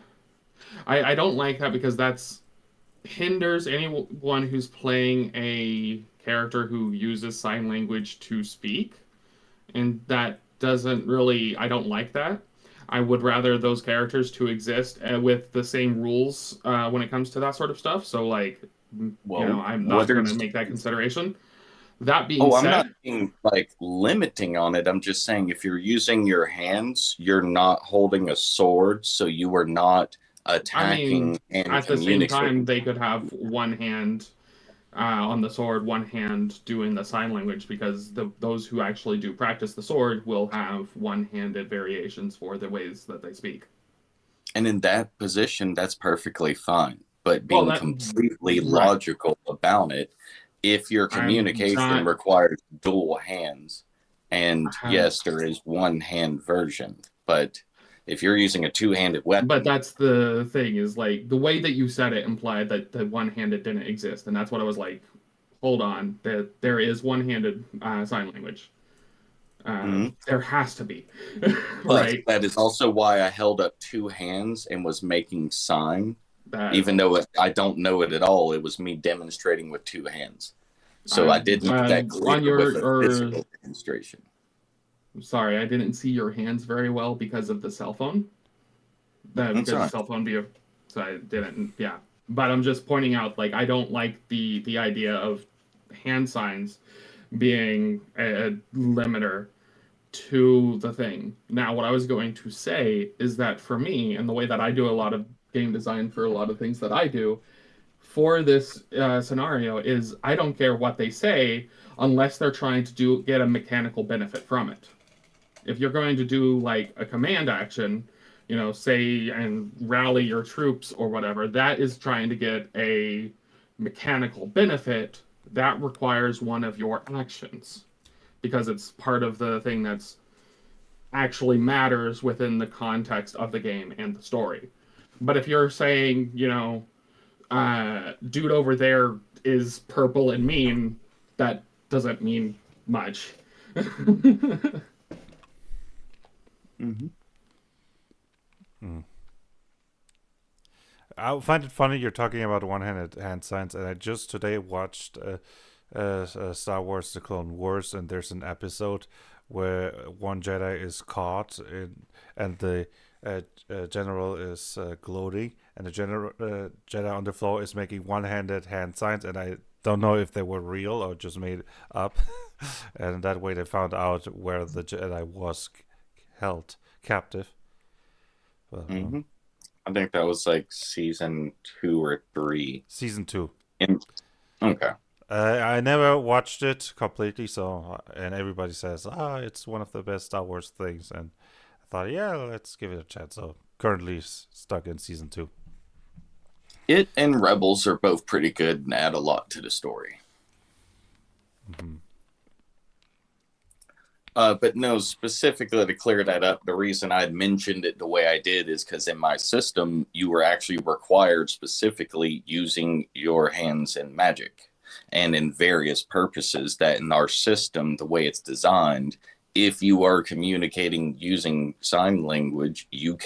I don't like that because that's hinders anyone who's playing a character who uses sign language to speak, and that doesn't really. I don't like that. I would rather those characters to exist with the same rules when it comes to that sort of stuff. So like, I'm not going to make that consideration. That being said, I'm not being like limiting on it. I'm just saying if you're using your hands, you're not holding a sword, so you are not attacking and at the same time they could have one hand on the sword, one hand doing the sign language because those who actually do practice the sword will have one-handed variations for the ways that they speak. And in that position, that's perfectly fine. But being completely logical about it, if your communication requires dual hands, and yes, there is one hand version, but if you're using a two-handed weapon. But that's the thing is like the way that you said it implied that the one-handed didn't exist, and that's what I was like, hold on, that there is one-handed sign language. There has to be. Right. That is also why I held up two hands and was making sign. Even though I don't know it at all, it was me demonstrating with two hands. So I did make that clear with a physical demonstration. I'm sorry, I didn't see your hands very well because of the cell phone. Because the cell phone view. So I didn't, yeah. But I'm just pointing out, like, I don't like the idea of hand signs being a limiter to the thing. Now, what I was going to say is that for me, and the way that I do a lot of game design for a lot of things that I do, for this scenario is I don't care what they say unless they're trying to get a mechanical benefit from it. If you're going to do like a command action, say and rally your troops or whatever, that is trying to get a mechanical benefit. That requires one of your actions because it's part of the thing that's actually matters within the context of the game and the story. But if you're saying, dude over there is purple and mean, that doesn't mean much. I find it funny you're talking about one-handed hand signs, and I just today watched Star Wars: The Clone Wars, and there's an episode where one Jedi is caught and the general is gloating, and the general Jedi on the floor is making one-handed hand signs, and I don't know if they were real or just made up. And that way they found out where the Jedi was held captive. But, Hmm. I think that was like season 2 or 3. Season 2. Okay. I never watched it completely, and everybody says, it's one of the best Star Wars things, and I thought, yeah, let's give it a chance. So currently stuck in season 2. It and Rebels are both pretty good and add a lot to the story. Mm-hmm. But no, specifically to clear that up, the reason I mentioned it the way I did is because in my system, you were actually required specifically using your hands in magic and in various purposes that in our system, the way it's designed, if you are communicating using sign language, you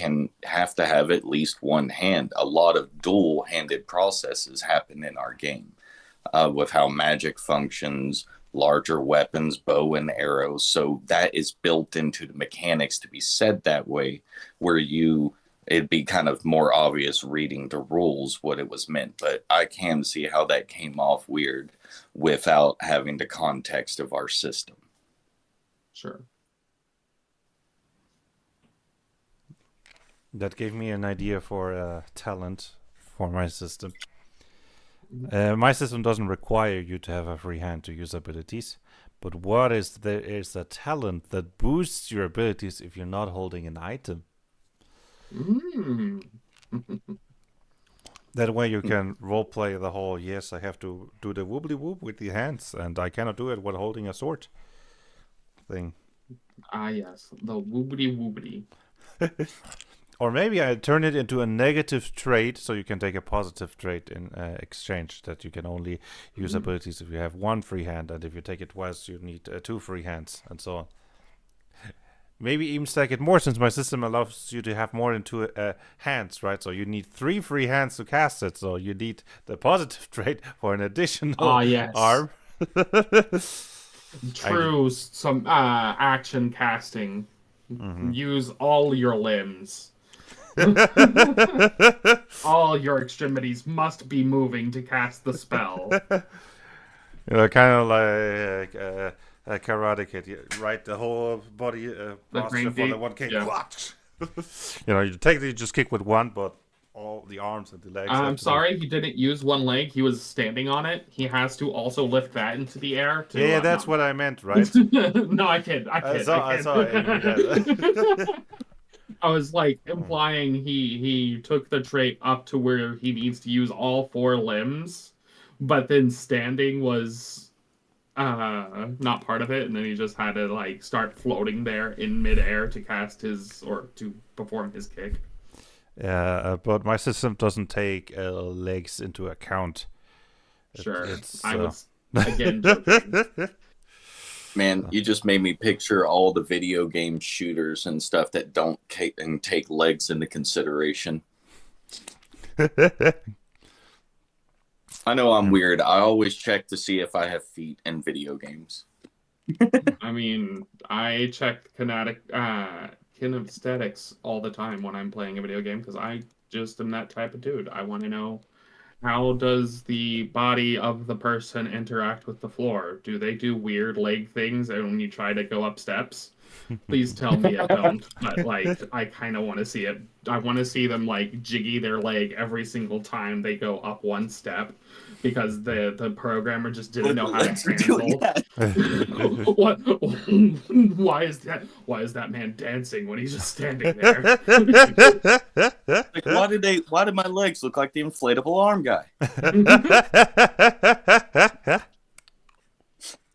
have to have at least one hand. A lot of dual-handed processes happen in our game with how magic functions, larger weapons, bow and arrows. So that is built into the mechanics to be said that way, where it'd be kind of more obvious reading the rules what it was meant. But I can see how that came off weird without having the context of our system. Sure. That gave me an idea for talent for my system. My system doesn't require you to have a free hand to use abilities, but what is there is a talent that boosts your abilities if you're not holding an item. That way you can roleplay the whole, yes, I have to do the woobly whoop with the hands, and I cannot do it while holding a sword thing. Yes, the woobity woobity. Or maybe I turn it into a negative trait, so you can take a positive trait in exchange, that you can only use abilities if you have one free hand, and if you take it twice, you need 2 free hands, and so on. Maybe even stack it more, since my system allows you to have more than 2 hands, right? So you need 3 free hands to cast it, so you need the positive trait for an additional yes. arm. True, some action casting. Use all your limbs. All your extremities must be moving to cast the spell. Kind of like a Karate Kid, right? The whole body posture for the one kick. Yeah. You just kick with one, but all the arms and the legs. I'm sorry, he didn't use one leg. He was standing on it. He has to also lift that into the air. Yeah, that's what I meant, right? No, I kid. I saw it. I was like implying he took the trait up to where he needs to use all 4 limbs, but then standing was not part of it, and then he just had to like start floating there in midair to cast to perform his kick. Yeah, but my system doesn't take legs into account. Sure, I was again joking. Man, you just made me picture all the video game shooters and stuff that don't take legs into consideration. I know I'm weird. I always check to see if I have feet in video games. I mean, I check kinesthetics all the time when I'm playing a video game, because I just am that type of dude. I want to know, how does the body of the person interact with the floor? Do they do weird leg things when you try to go up steps? Please tell me it don't. But like, I kind of want to see it. I want to see them like jiggy their leg every single time they go up one step, because the programmer just didn't know how to handle. What? Why is that man dancing when he's just standing there? Like, why did my legs look like the inflatable arm guy?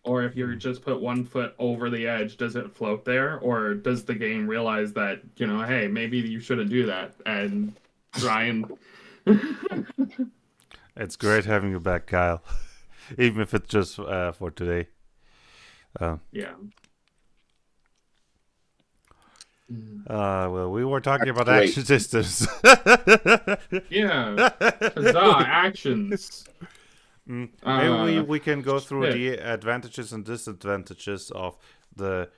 Or if you just put one foot over the edge, does it float there? Or does the game realize that, hey, maybe you shouldn't do that, and try and... It's great having you back, Kyle. Even if it's just for today. Yeah. Well, we were talking about action systems. Yeah. Huzzah, actions. Maybe we can go through the advantages and disadvantages of the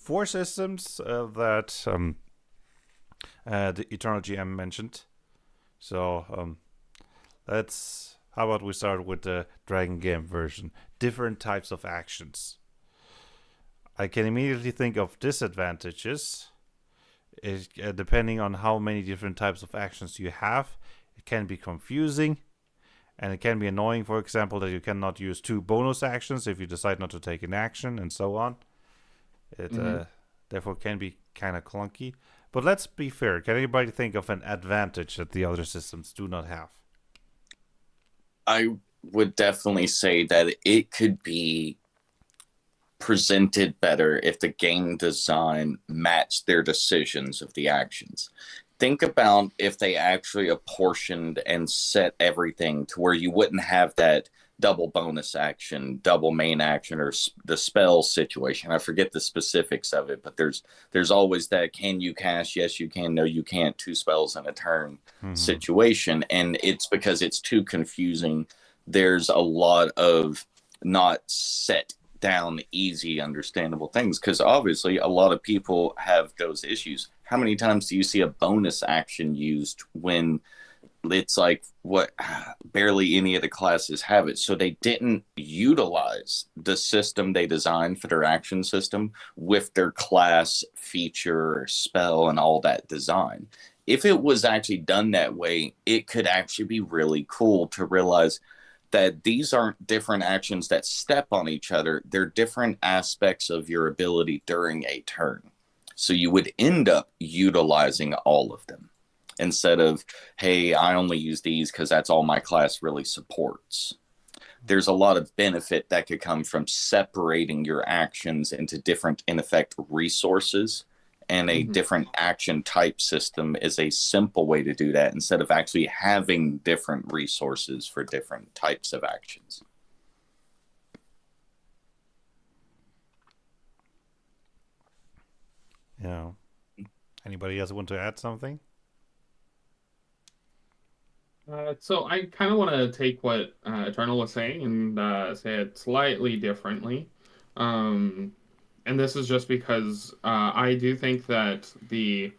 four systems that the Eternal GM mentioned. So how about we start with the Dragon Game version? Different types of actions. I can immediately think of disadvantages. Depending on how many different types of actions you have, it can be confusing and it can be annoying. For example, that you cannot use 2 bonus actions if you decide not to take an action, and so on. It therefore can be kind of clunky. But let's be fair. Can anybody think of an advantage that the other systems do not have? I would definitely say that it could be presented better if the game design matched their decisions of the actions. Think about if they actually apportioned and set everything to where you wouldn't have that double bonus action, double main action, or the spell situation. I forget the specifics of it, but there's always that can you cast, yes you can, no you can't, 2 spells in a turn situation, and it's because it's too confusing. There's a lot of not set down easy understandable things, because obviously a lot of people have those issues. How many times do you see a bonus action used when it's like what barely any of the classes have it? So they didn't utilize the system they designed for their action system with their class feature, spell, and all that design. If it was actually done that way, it could actually be really cool to realize that these aren't different actions that step on each other. They're different aspects of your ability during a turn. So you would end up utilizing all of them instead of, hey, I only use these because that's all my class really supports. There's a lot of benefit that could come from separating your actions into different, in effect, resources. And a different action type system is a simple way to do that instead of actually having different resources for different types of actions. Yeah. Anybody else want to add something? So I kind of want to take what Eternal was saying and say it slightly differently. And this is just because I do think that the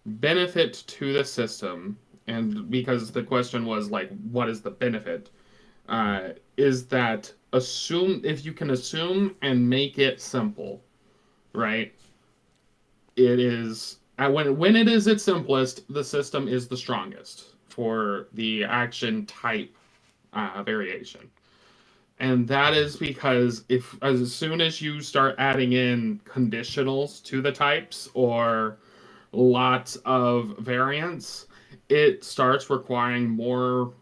benefit to the system, and because the question was like, what is the benefit? Is that if you can assume and make it simple, right? It is when it is its simplest, the system is the strongest for the action type variation. And that is because as soon as you start adding in conditionals to the types or lots of variants, it starts requiring more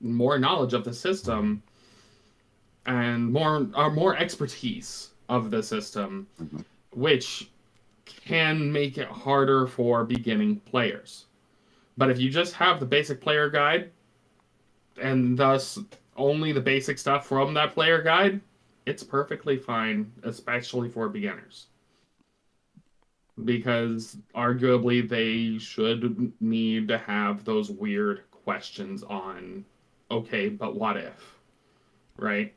knowledge of the system and more expertise of the system, which can make it harder for beginning players. But if you just have the basic player guide, and thus only the basic stuff from that player guide, it's perfectly fine, especially for beginners. Because arguably they should need to have those weird questions on, okay, but what if? Right?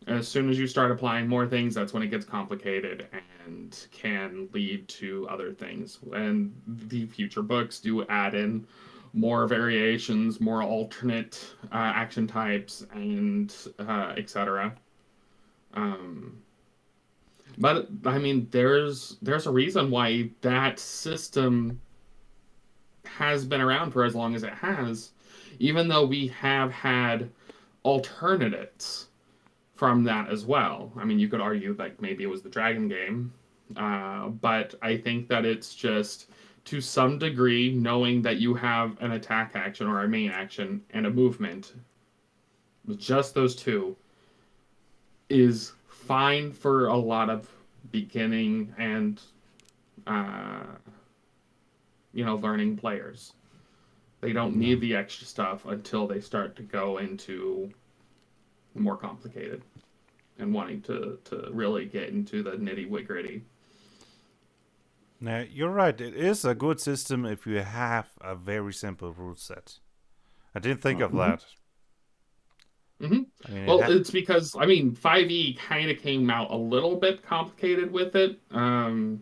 As soon as you start applying more things, that's when it gets complicated and can lead to other things. And the future books do add in more variations, more alternate action types, and etc. But I mean, there's a reason why that system has been around for as long as it has, even though we have had alternatives from that as well. I mean, you could argue like maybe it was the Dragon game, but I think that it's just to some degree knowing that you have an attack action or a main action and a movement, just those two, is fine for a lot of beginning and learning players. They don't need the extra stuff until they start to go into more complicated and wanting to really get into the nitty-gritty. Now, you're right. It is a good system if you have a very simple rule set. I didn't think of that. Hmm. I mean, Well, it's because, I mean, 5e kind of came out a little bit complicated with it, to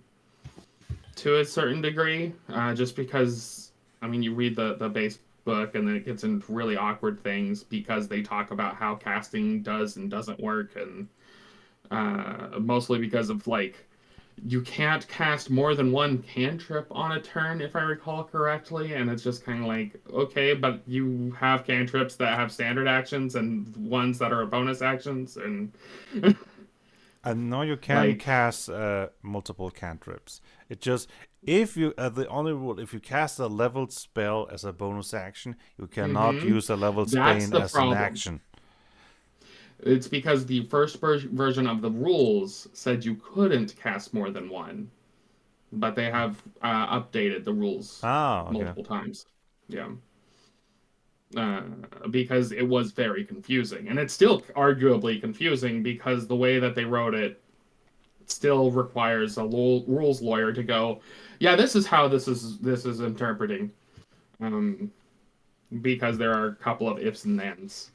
a certain degree, just because, I mean, you read the base book and then it gets into really awkward things because they talk about how casting does and doesn't work, and mostly because of, like, you can't cast more than one cantrip on a turn, if I recall correctly, and it's just kind of like, okay, but you have cantrips that have standard actions and ones that are bonus actions, and I know you can like, cast multiple cantrips. It just if you the only rule if you cast a leveled spell as a bonus action, you cannot hmm, use a leveled that's spell the as an problem. action. It's because the first version of the rules said you couldn't cast more than one, but they have updated the rules Ah, okay. multiple times. Yeah. uh, because it was very confusing, and it's still arguably confusing because the way that they wrote it still requires a rules lawyer to go, yeah, this is how this is interpreting, um, because there are a couple of ifs and thens.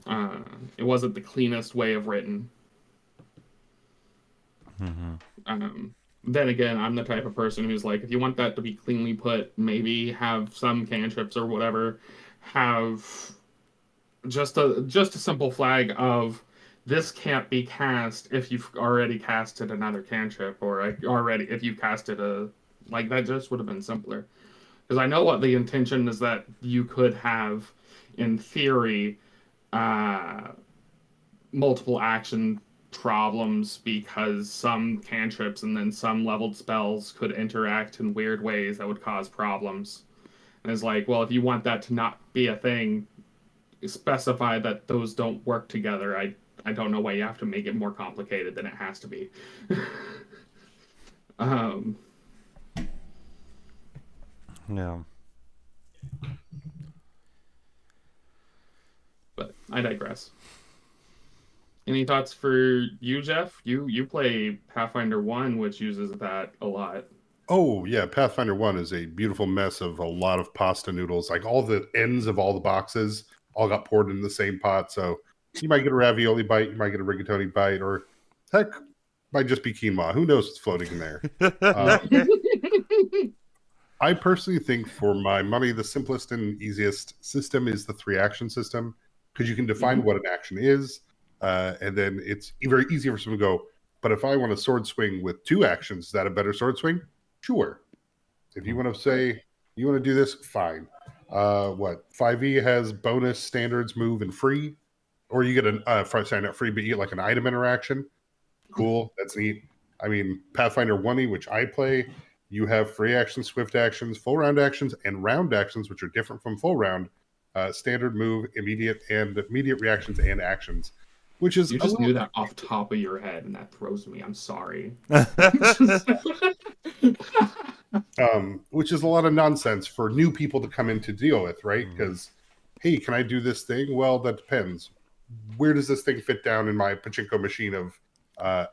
Uh, it wasn't the cleanest way of written. Mm-hmm. Um, then again, I'm the type of person who's like, if you want that to be cleanly put, maybe have some cantrips or whatever, have just a simple flag of this can't be cast if you've already casted another cantrip, or already if you casted a, like, that just would have been simpler, because I know what the intention is, that you could have in theory uh multiple action problems because some cantrips and then some leveled spells could interact in weird ways that would cause problems. And it's like, well, if you want that to not be a thing, specify that those don't work together. I don't know why you have to make it more complicated than it has to be. um, Yeah. but I digress. Any thoughts for you, Jeff? You play Pathfinder 1, which uses that a lot. Oh yeah, Pathfinder 1 is a beautiful mess of a lot of pasta noodles. Like all the ends of all the boxes all got poured in the same pot. So you might get a ravioli bite, you might get a rigatoni bite, or heck, might just be quinoa. Who knows what's floating in there? I personally think for my money, the simplest and easiest system is the 3-action system, because you can define Mhm. what an action is, and then it's very easy for someone to go, but if I want a sword swing with 2 actions, is that a better sword swing? Sure. If you want to say you want to do this, fine. What 5e has bonus, standards, move, and free, or you get an sorry, not free, but you get like an item interaction. Cool, that's neat. I mean, Pathfinder 1e, which I play, you have free actions, swift actions, full round actions, and round actions, which are different from full round. Standard, move, immediate reactions and actions, which is You a just little knew that off top of your head, and that throws me. I'm sorry. which is a lot of nonsense for new people to come in to deal with, right? Because, hey, can I do this thing? Well, that depends. Where does this thing fit down in my pachinko machine of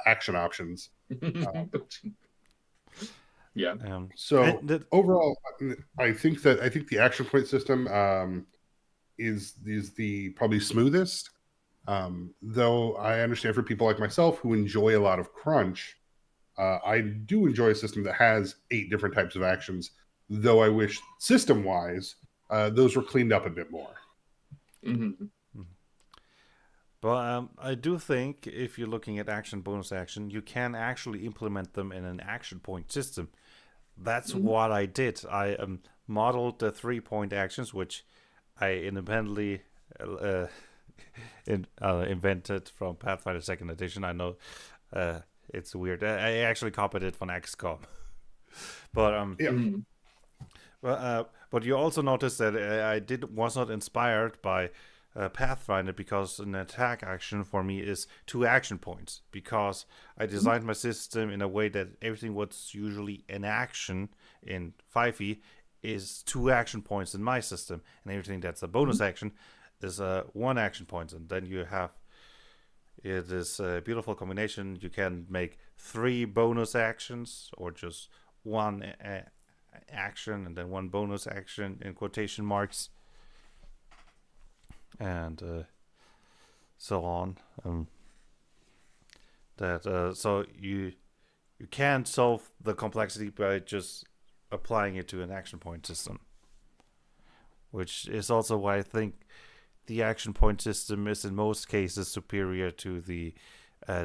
action options? Yeah. So The, overall, I think the action point system is the probably smoothest. Though I understand for people like myself who enjoy a lot of crunch, I do enjoy a system that has 8 different types of actions. Though I wish system wise those were cleaned up a bit more. Mm-hmm. but I do think if you're looking at action, bonus action, you can actually implement them in an action point system. That's Mm-hmm. what I did. I modeled the 3-point actions, which I independently uh, invented from Pathfinder Second Edition. I know it's weird. I actually copied it from XCOM, but Yeah. Mm-hmm. but you also notice that was not inspired by Pathfinder, because an attack action for me is 2 action points, because I designed my system in a way that everything what's usually an action in 5e is 2 action points in my system, and everything that's a bonus action is 1 action point, and then you have this beautiful combination. You can make 3 bonus actions, or just 1 action and then 1 bonus action in quotation marks, and so on. So you can't solve the complexity by just applying it to an action point system, which is also why I think the action point system is in most cases superior to the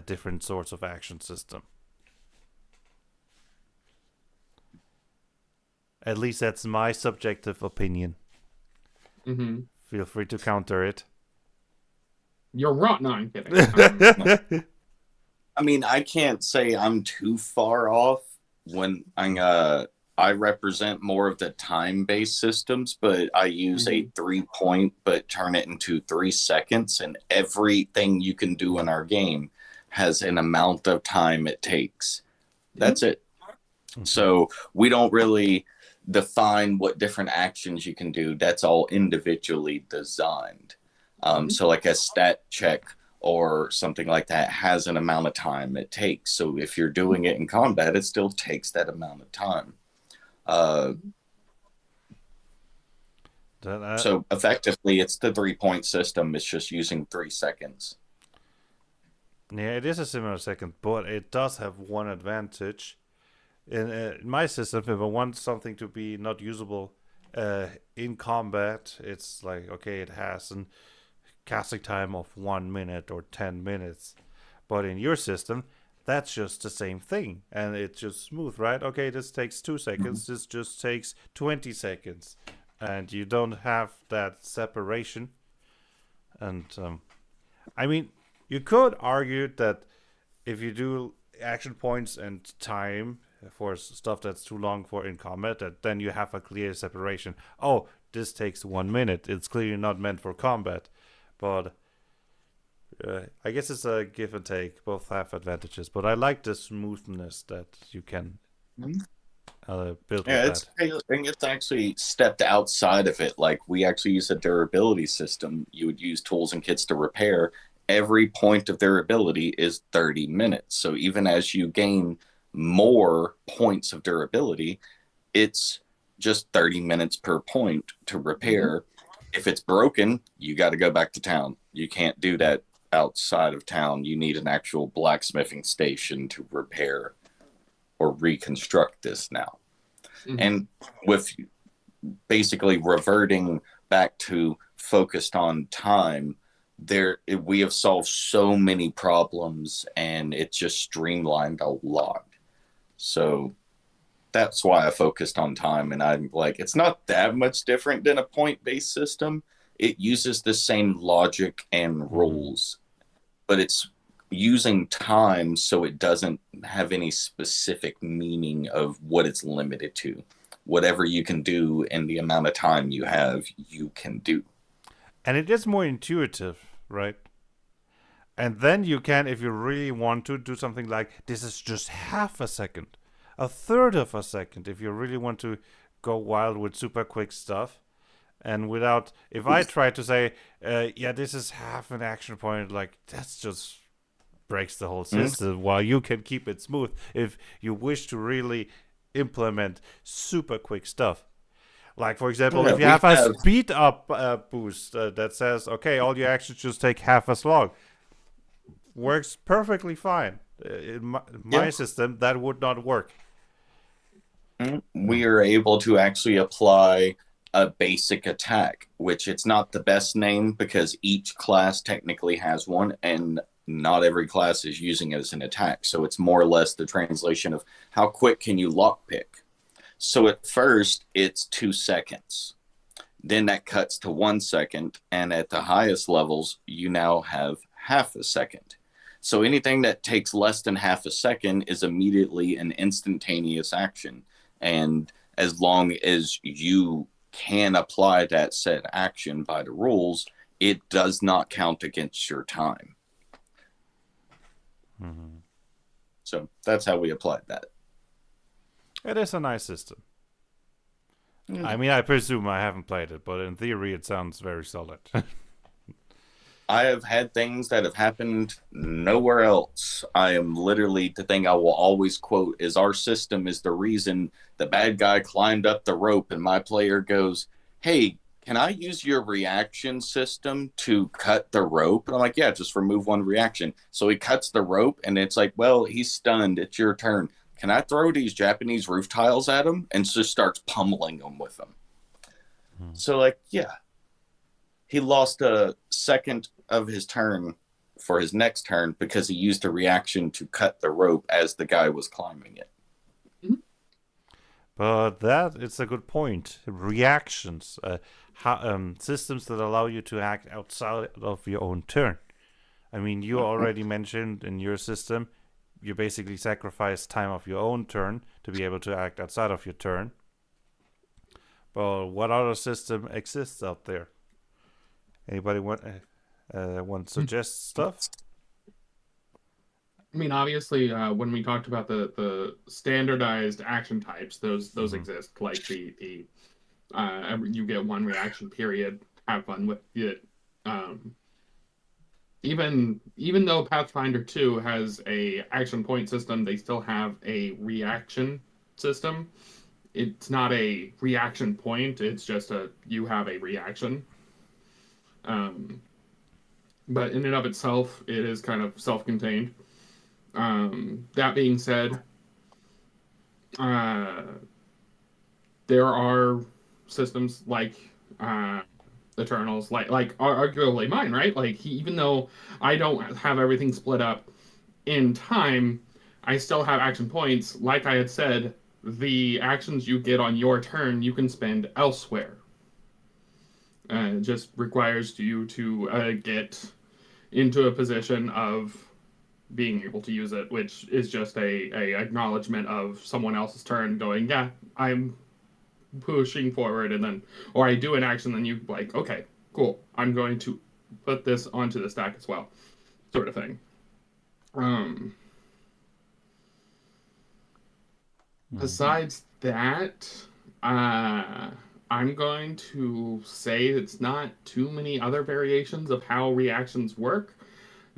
different sorts of action system. At least that's my subjective opinion. Mm-hmm. Feel free to counter it. You're wrong. No, I'm kidding. I mean, I can't say I'm too far off when I represent more of the time-based systems, but I use a 3-point, but turn it into 3 seconds, and everything you can do in our game has an amount of time it takes. That's it. So we don't really define what different actions you can do. That's all individually designed. So like a stat check or something like that has an amount of time it takes. So if you're doing it in combat, it still takes that amount of time. So effectively, it's the 3-point system. It's just using 3 seconds. Yeah, it is a similar second, but it does have one advantage. In my system, if I want something to be not usable in combat, it's like, okay, it has a casting time of 1 minute or 10 minutes. But in your system, that's just the same thing. And it's just smooth, right? Okay, this takes 2 seconds. This just takes 20 seconds. And you don't have that separation. And, I mean, you could argue that if you do action points and time for stuff that's too long for in combat, that then you have a clear separation. Oh, this takes 1 minute. It's clearly not meant for combat. But I guess it's a give and take. Both have advantages. But I like the smoothness that you can build with that. It's actually stepped outside of it. Like, we actually use a durability system. You would use tools and kits to repair. Every point of durability is 30 minutes. So even as you gain more points of durability, it's just 30 minutes per point to repair. If it's broken, you got to go back to town. You can't do that outside of town. You need an actual blacksmithing station to repair or reconstruct this now. And with basically reverting back to focused on time, we have solved so many problems, and it just streamlined a lot. So that's why I focused on time. And I'm like, it's not that much different than a point-based system. It uses the same logic and rules, but it's using time so it doesn't have any specific meaning of what it's limited to. Whatever you can do in the amount of time you have, you can do. And it is more intuitive, right? And then you can, if you really want to, do something like, this is just half a second, a third of a second, if you really want to go wild with super quick stuff. And without, if I try to say, yeah, this is half an action point, like, that's just breaks the whole system, while you can keep it smooth if you wish to really implement super quick stuff. Like, for example, if you have a speed up boost that says, okay, all your actions just take half as long, works perfectly fine. In my system, that would not work. We are able to actually apply a basic attack, which it's not the best name because each class technically has one, and not every class is using it as an attack. So it's more or less the translation of how quick can you lockpick. So at first, it's 2 seconds. Then that cuts to 1 second. And at the highest levels, you now have half a second. So anything that takes less than half a second is immediately an instantaneous action. And as long as you can apply that said action by the rules, it does not count against your time. So that's how we applied that. It is a nice system. I mean, I presume I haven't played it, but in theory, it sounds very solid. I have had things that have happened nowhere else. I am literally, the thing I will always quote is, our system is the reason the bad guy climbed up the rope and my player goes, hey, can I use your reaction system to cut the rope? And I'm like, yeah, just remove one reaction. So he cuts the rope, and it's like, well, he's stunned. It's your turn. Can I throw these Japanese roof tiles at him? And just starts pummeling them with them. So, like, yeah, he lost a second of his turn for his next turn because he used a reaction to cut the rope as the guy was climbing it. But that it's a good point. Reactions, systems that allow you to act outside of your own turn. I mean, you already mentioned in your system, you basically sacrifice time of your own turn to be able to act outside of your turn. But what other system exists out there? Anybody want to suggest stuff? I mean, obviously, when we talked about the standardized action types, those exist. Like the you get one reaction period. Have fun with it. Even though Pathfinder 2 has a action point system, they still have a reaction system. It's not a reaction point. It's just you have a reaction. But in and of itself, it is kind of self-contained. That being said, there are systems like Eternals, like arguably mine, right? Like even though I don't have everything split up in time, I still have action points. Like I had said, the actions you get on your turn, you can spend elsewhere. It just requires you to get into a position of being able to use it, which is just a acknowledgement of someone else's turn going, yeah, I'm pushing forward, and then, or I do an action, then you like, okay, cool, I'm going to put this onto the stack as well, sort of thing. Besides that, I'm going to say it's not too many other variations of how reactions work,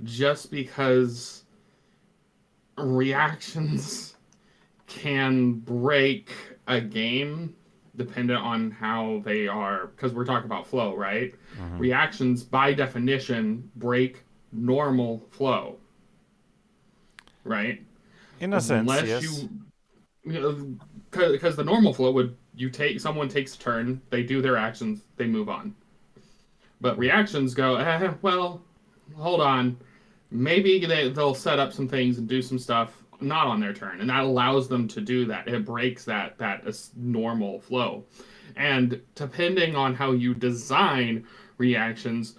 just because reactions can break a game dependent on how they are, because we're talking about flow, right? Reactions, by definition, break normal flow, right? In a sense, Unless yes. Because the normal flow would, someone takes a turn, they do their actions, they move on. But reactions go, well, hold on, maybe they'll set up some things and do some stuff not on their turn, and that allows them to do that. It breaks that normal flow. And depending on how you design reactions,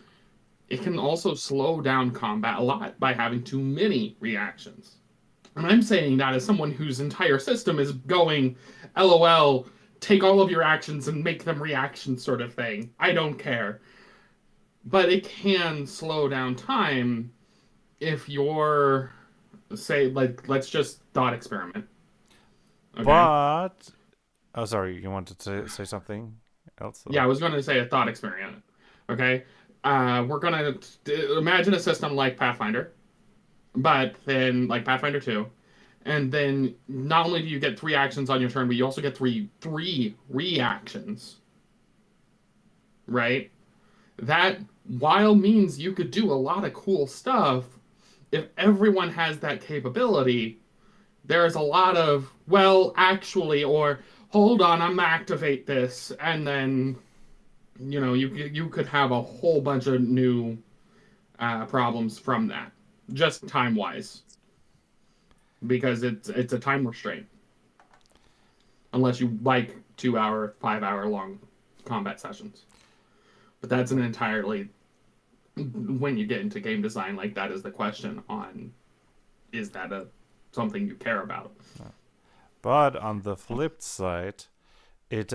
it can also slow down combat a lot by having too many reactions. And I'm saying that as someone whose entire system is going, LOL, take all of your actions and make them reactions sort of thing. I don't care. But it can slow down time if you're, say, like, let's just thought experiment. Okay? But, oh, sorry, you wanted to say something else? Yeah, I was going to say a thought experiment. Okay? We're going to imagine a system like Pathfinder, but then, like Pathfinder 2, and then not only do you get 3 actions on your turn, but you also get three reactions. Right? That, while means you could do a lot of cool stuff, if everyone has that capability, there's a lot of, well, actually, or hold on, I'm gonna activate this, and then, you could have a whole bunch of new problems from that, just time-wise, because it's a time restraint, unless you like 2-hour, 5-hour long combat sessions. But that's an entirely, when you get into game design, like, that is the question on, is that something you care about? But on the flip side, it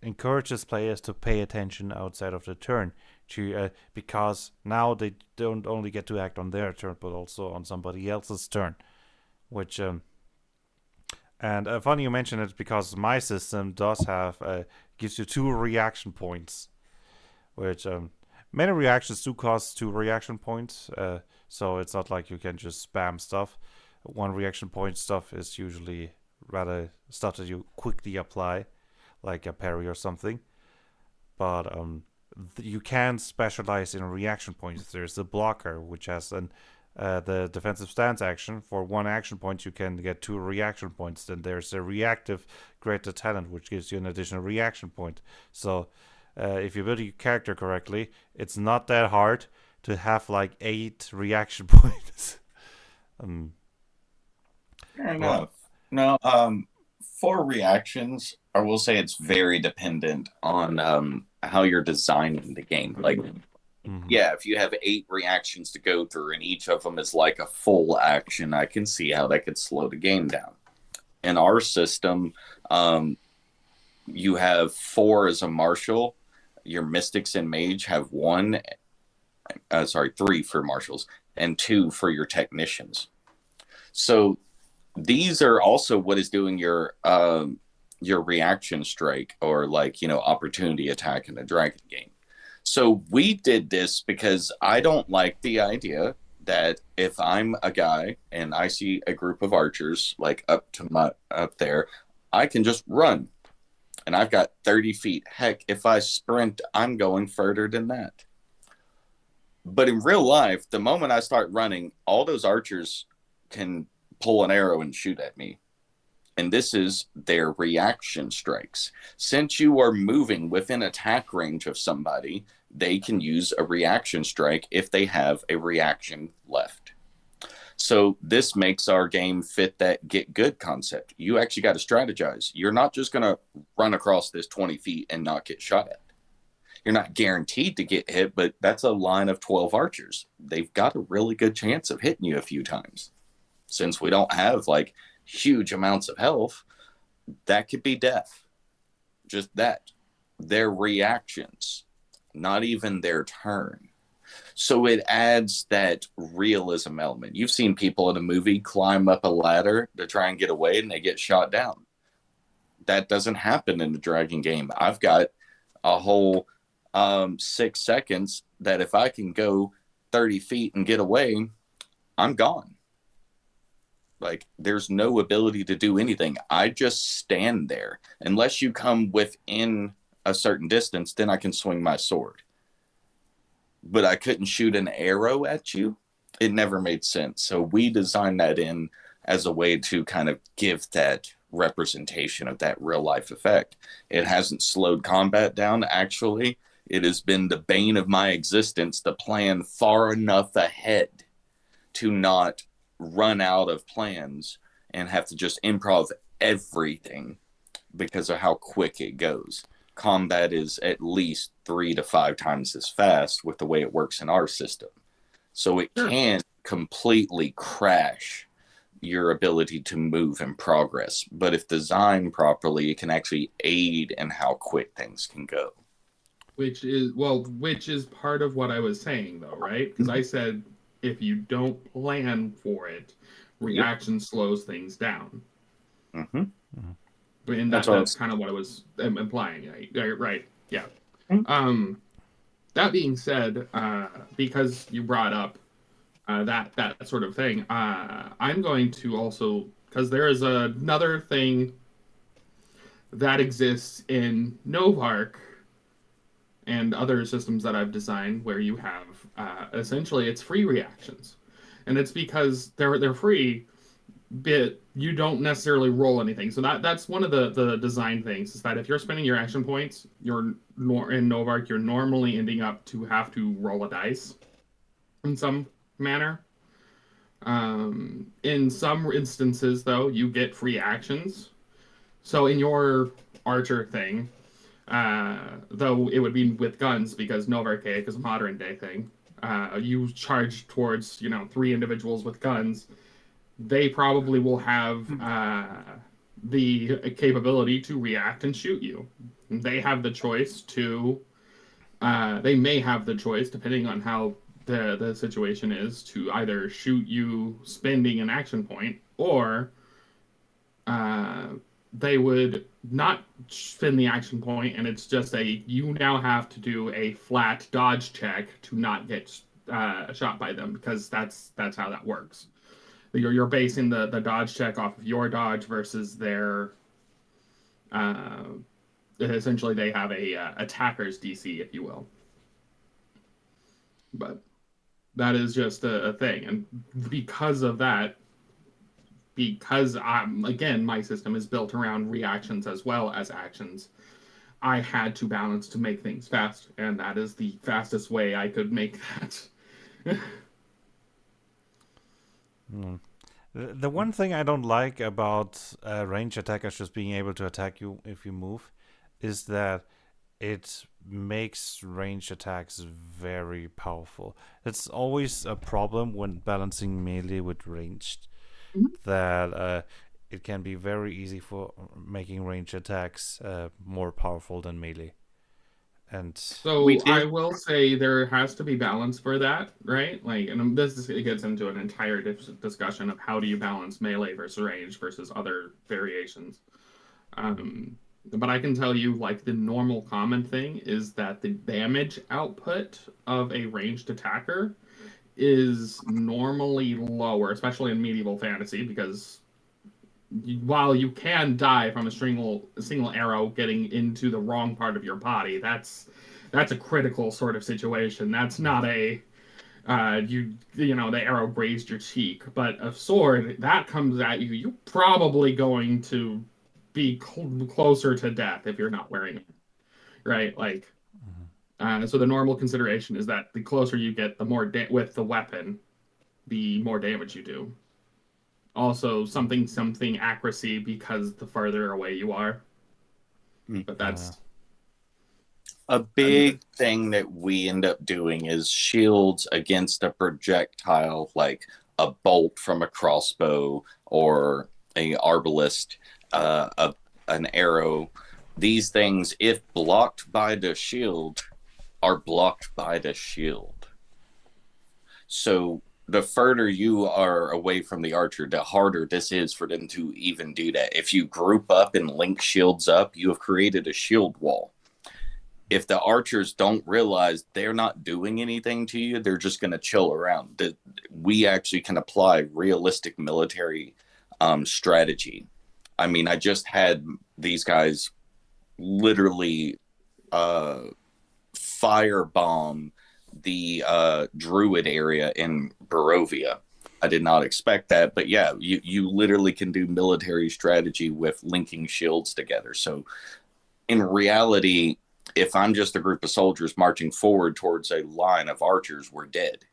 encourages players to pay attention outside of the turn, because now they don't only get to act on their turn, but also on somebody else's turn. Which, and funny you mention it, because my system does have, gives you 2 reaction points, which many reactions do cost 2 reaction points, so it's not like you can just spam stuff. 1 reaction point stuff is usually rather stuff that you quickly apply, like a parry or something. but you can specialize in reaction points. There's the blocker, which has the defensive stance action. For one action point, you can get 2 reaction points. Then there's a reactive greater talent, which gives you an additional reaction point. So if you build your character correctly, it's not that hard to have like 8 reaction points. Fair enough. No, for reactions, I will say it's very dependent on how you're designing the game. Like, yeah, if you have 8 reactions to go through and each of them is like a full action, I can see how that could slow the game down. In our system, you have 4 as a marshal. Your mystics and mage have 3 for marshals and 2 for your technicians. So these are also what is doing your reaction strike, or like, opportunity attack in a dragon game. So we did this because I don't like the idea that if I'm a guy and I see a group of archers like up there, I can just run. And I've got 30 feet. Heck, if I sprint, I'm going further than that. But in real life, the moment I start running, all those archers can pull an arrow and shoot at me. And this is their reaction strikes. Since you are moving within attack range of somebody, they can use a reaction strike if they have a reaction left. So this makes our game fit that get good concept. You actually got to strategize. You're not just going to run across this 20 feet and not get shot at. You're not guaranteed to get hit, but that's a line of 12 archers. They've got a really good chance of hitting you a few times. Since we don't have like huge amounts of health, that could be death. Just that. Their reactions, not even their turn. So it adds that realism element. You've seen people in a movie climb up a ladder to try and get away and they get shot down. That doesn't happen in the dragon game. I've got a whole 6 seconds that if I can go 30 feet and get away, I'm gone. Like, there's no ability to do anything. I just stand there. Unless you come within a certain distance, then I can swing my sword. But I couldn't shoot an arrow at you. It never made sense. So we designed that in as a way to kind of give that representation of that real life effect. It hasn't slowed combat down. Actually, it has been the bane of my existence to plan far enough ahead to not run out of plans and have to just improv everything because of how quick it goes. Combat is at least 3 to 5 times as fast with the way it works in our system. So it can completely crash your ability to move and progress. But if designed properly, it can actually aid in how quick things can go. Which is part of what I was saying, though, right? Because I said if you don't plan for it, reaction slows things down. Mm-hmm. And that's kind of what I was implying, right? Yeah. That being said, because you brought up that sort of thing, I'm going to also, because there is another thing that exists in Novark and other systems that I've designed where you have essentially it's free reactions, and it's because they're free, but you don't necessarily roll anything. So that's one of the design things, is that if you're spending your action points, in Novark, you're normally ending up to have to roll a dice in some manner. In some instances, though, you get free actions. So in your archer thing, though it would be with guns because Novark is a modern day thing, you charge towards 3 individuals with guns. They probably will have the capability to react and shoot you. They have the choice to. They may have the choice, depending on how the situation is, to either shoot you spending an action point, or they would not spend the action point, and it's just you now have to do a flat dodge check to not get shot by them, because that's how that works. You're basing the dodge check off of your dodge versus their essentially they have a attacker's DC, if you will. But that is just a thing, and because of that, because again, my system is built around reactions as well as actions, I had to balance to make things fast, and that is the fastest way I could make that. The one thing I don't like about range attackers just being able to attack you if you move is that it makes range attacks very powerful. It's always a problem when balancing melee with ranged, that it can be very easy for making range attacks more powerful than melee. And So I will say there has to be balance for that, right? Like, and this gets into an entire discussion of how do you balance melee versus range versus other variations. But I can tell you, like, the normal common thing is that the damage output of a ranged attacker is normally lower, especially in medieval fantasy, because while you can die from a single arrow getting into the wrong part of your body, that's a critical sort of situation. That's not a the arrow grazed your cheek, but a sword that comes at you, you're probably going to be closer to death if you're not wearing it, right? Like, so the normal consideration is that the closer you get, the more with the weapon, the more damage you do. Also, something accuracy because the farther away you are. But that's a big thing that we end up doing is shields against a projectile, like a bolt from a crossbow or a arbalist, an arrow. These things, if blocked by the shield, are blocked by the shield. So the further you are away from the archer, the harder this is for them to even do that. If you group up and link shields up, you have created a shield wall. If the archers don't realize they're not doing anything to you, they're just going to chill around. We actually can apply realistic military strategy. I mean, I just had these guys literally firebomb the druid area in Barovia. I did not expect that, but yeah, you literally can do military strategy with linking shields together. So in reality, if I'm just a group of soldiers marching forward towards a line of archers, we're dead.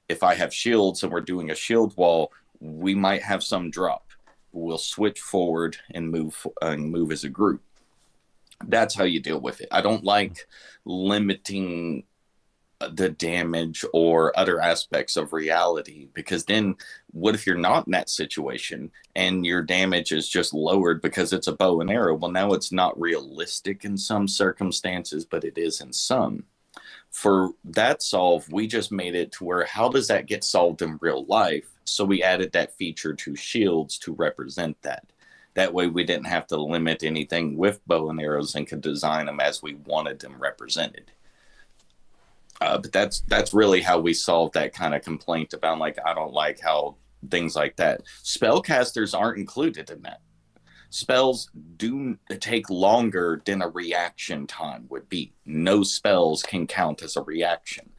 If I have shields and we're doing a shield wall, we might have some drop. We'll switch forward and move as a group. That's how you deal with it. I don't like limiting the damage or other aspects of reality, because then what if you're not in that situation and your damage is just lowered because it's a bow and arrow? Well, now it's not realistic in some circumstances, but it is in some. For that solve, we just made it to where, how does that get solved in real life? So we added that feature to shields to represent that. That way we didn't have to limit anything with bow and arrows and could design them as we wanted them represented. But that's really how we solved that kind of complaint about, like, I don't like how things like that. Spellcasters aren't included in that. Spells do take longer than a reaction time would be. No spells can count as a reaction.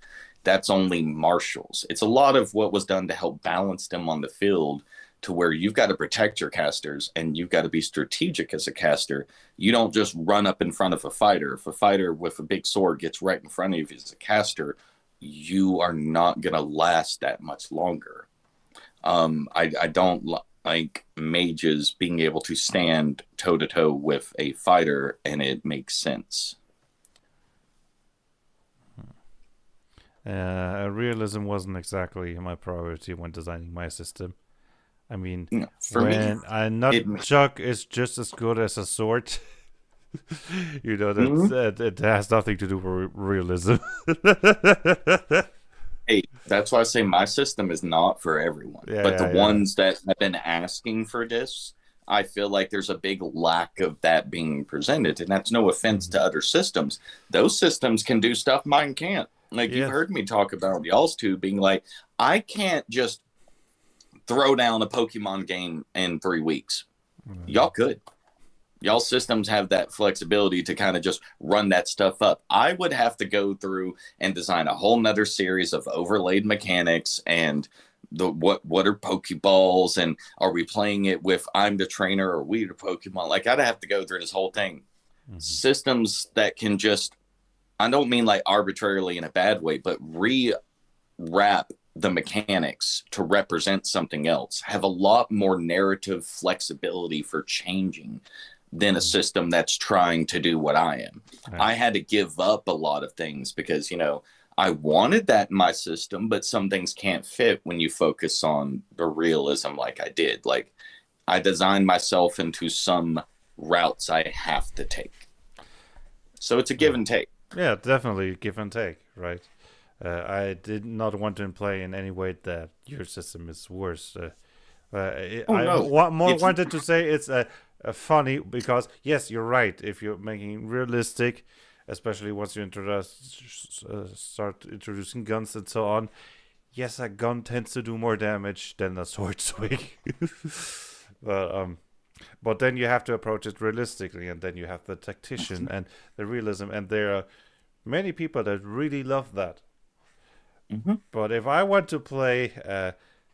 That's only martials. It's a lot of what was done to help balance them on the field, to where you've got to protect your casters and you've got to be strategic as a caster. You don't just run up in front of a fighter. If a fighter with a big sword gets right in front of you as a caster, you are not going to last that much longer. I don't like mages being able to stand toe-to-toe with a fighter, and it makes sense. Realism wasn't exactly my priority when designing my system. I mean, for when me, a nunchuck is just as good as a sword, that it has nothing to do with realism. Hey, that's why I say my system is not for everyone. But the ones that have been asking for this, I feel like there's a big lack of that being presented. And that's no offense to other systems. Those systems can do stuff mine can't. Like, you've heard me talk about y'all's two being like, I can't just throw down a Pokemon game in 3 weeks. Y'all could. Y'all systems have that flexibility to kind of just run that stuff up. I would have to go through and design a whole nother series of overlaid mechanics and the what are Pokeballs, and are we playing it with I'm the trainer or we the Pokemon? Like, I'd have to go through this whole thing. Mhm. Systems that can just, I don't mean like arbitrarily in a bad way, but rewrap the mechanics to represent something else, have a lot more narrative flexibility for changing than a system that's trying to do what I am. Yeah. I had to give up a lot of things because, I wanted that in my system, but some things can't fit when you focus on the realism like I did. Like, I designed myself into some routes I have to take. So it's a give and take. Yeah, definitely give and take, right? I did not want to imply in any way that your system is worse. I no. wanted to say it's funny because, yes, you're right. If you're making realistic, especially once you start introducing guns and so on, yes, a gun tends to do more damage than a sword swing. But then you have to approach it realistically, and then you have the tactician and the realism, and there are many people that really love that. Mm-hmm. But if I want to play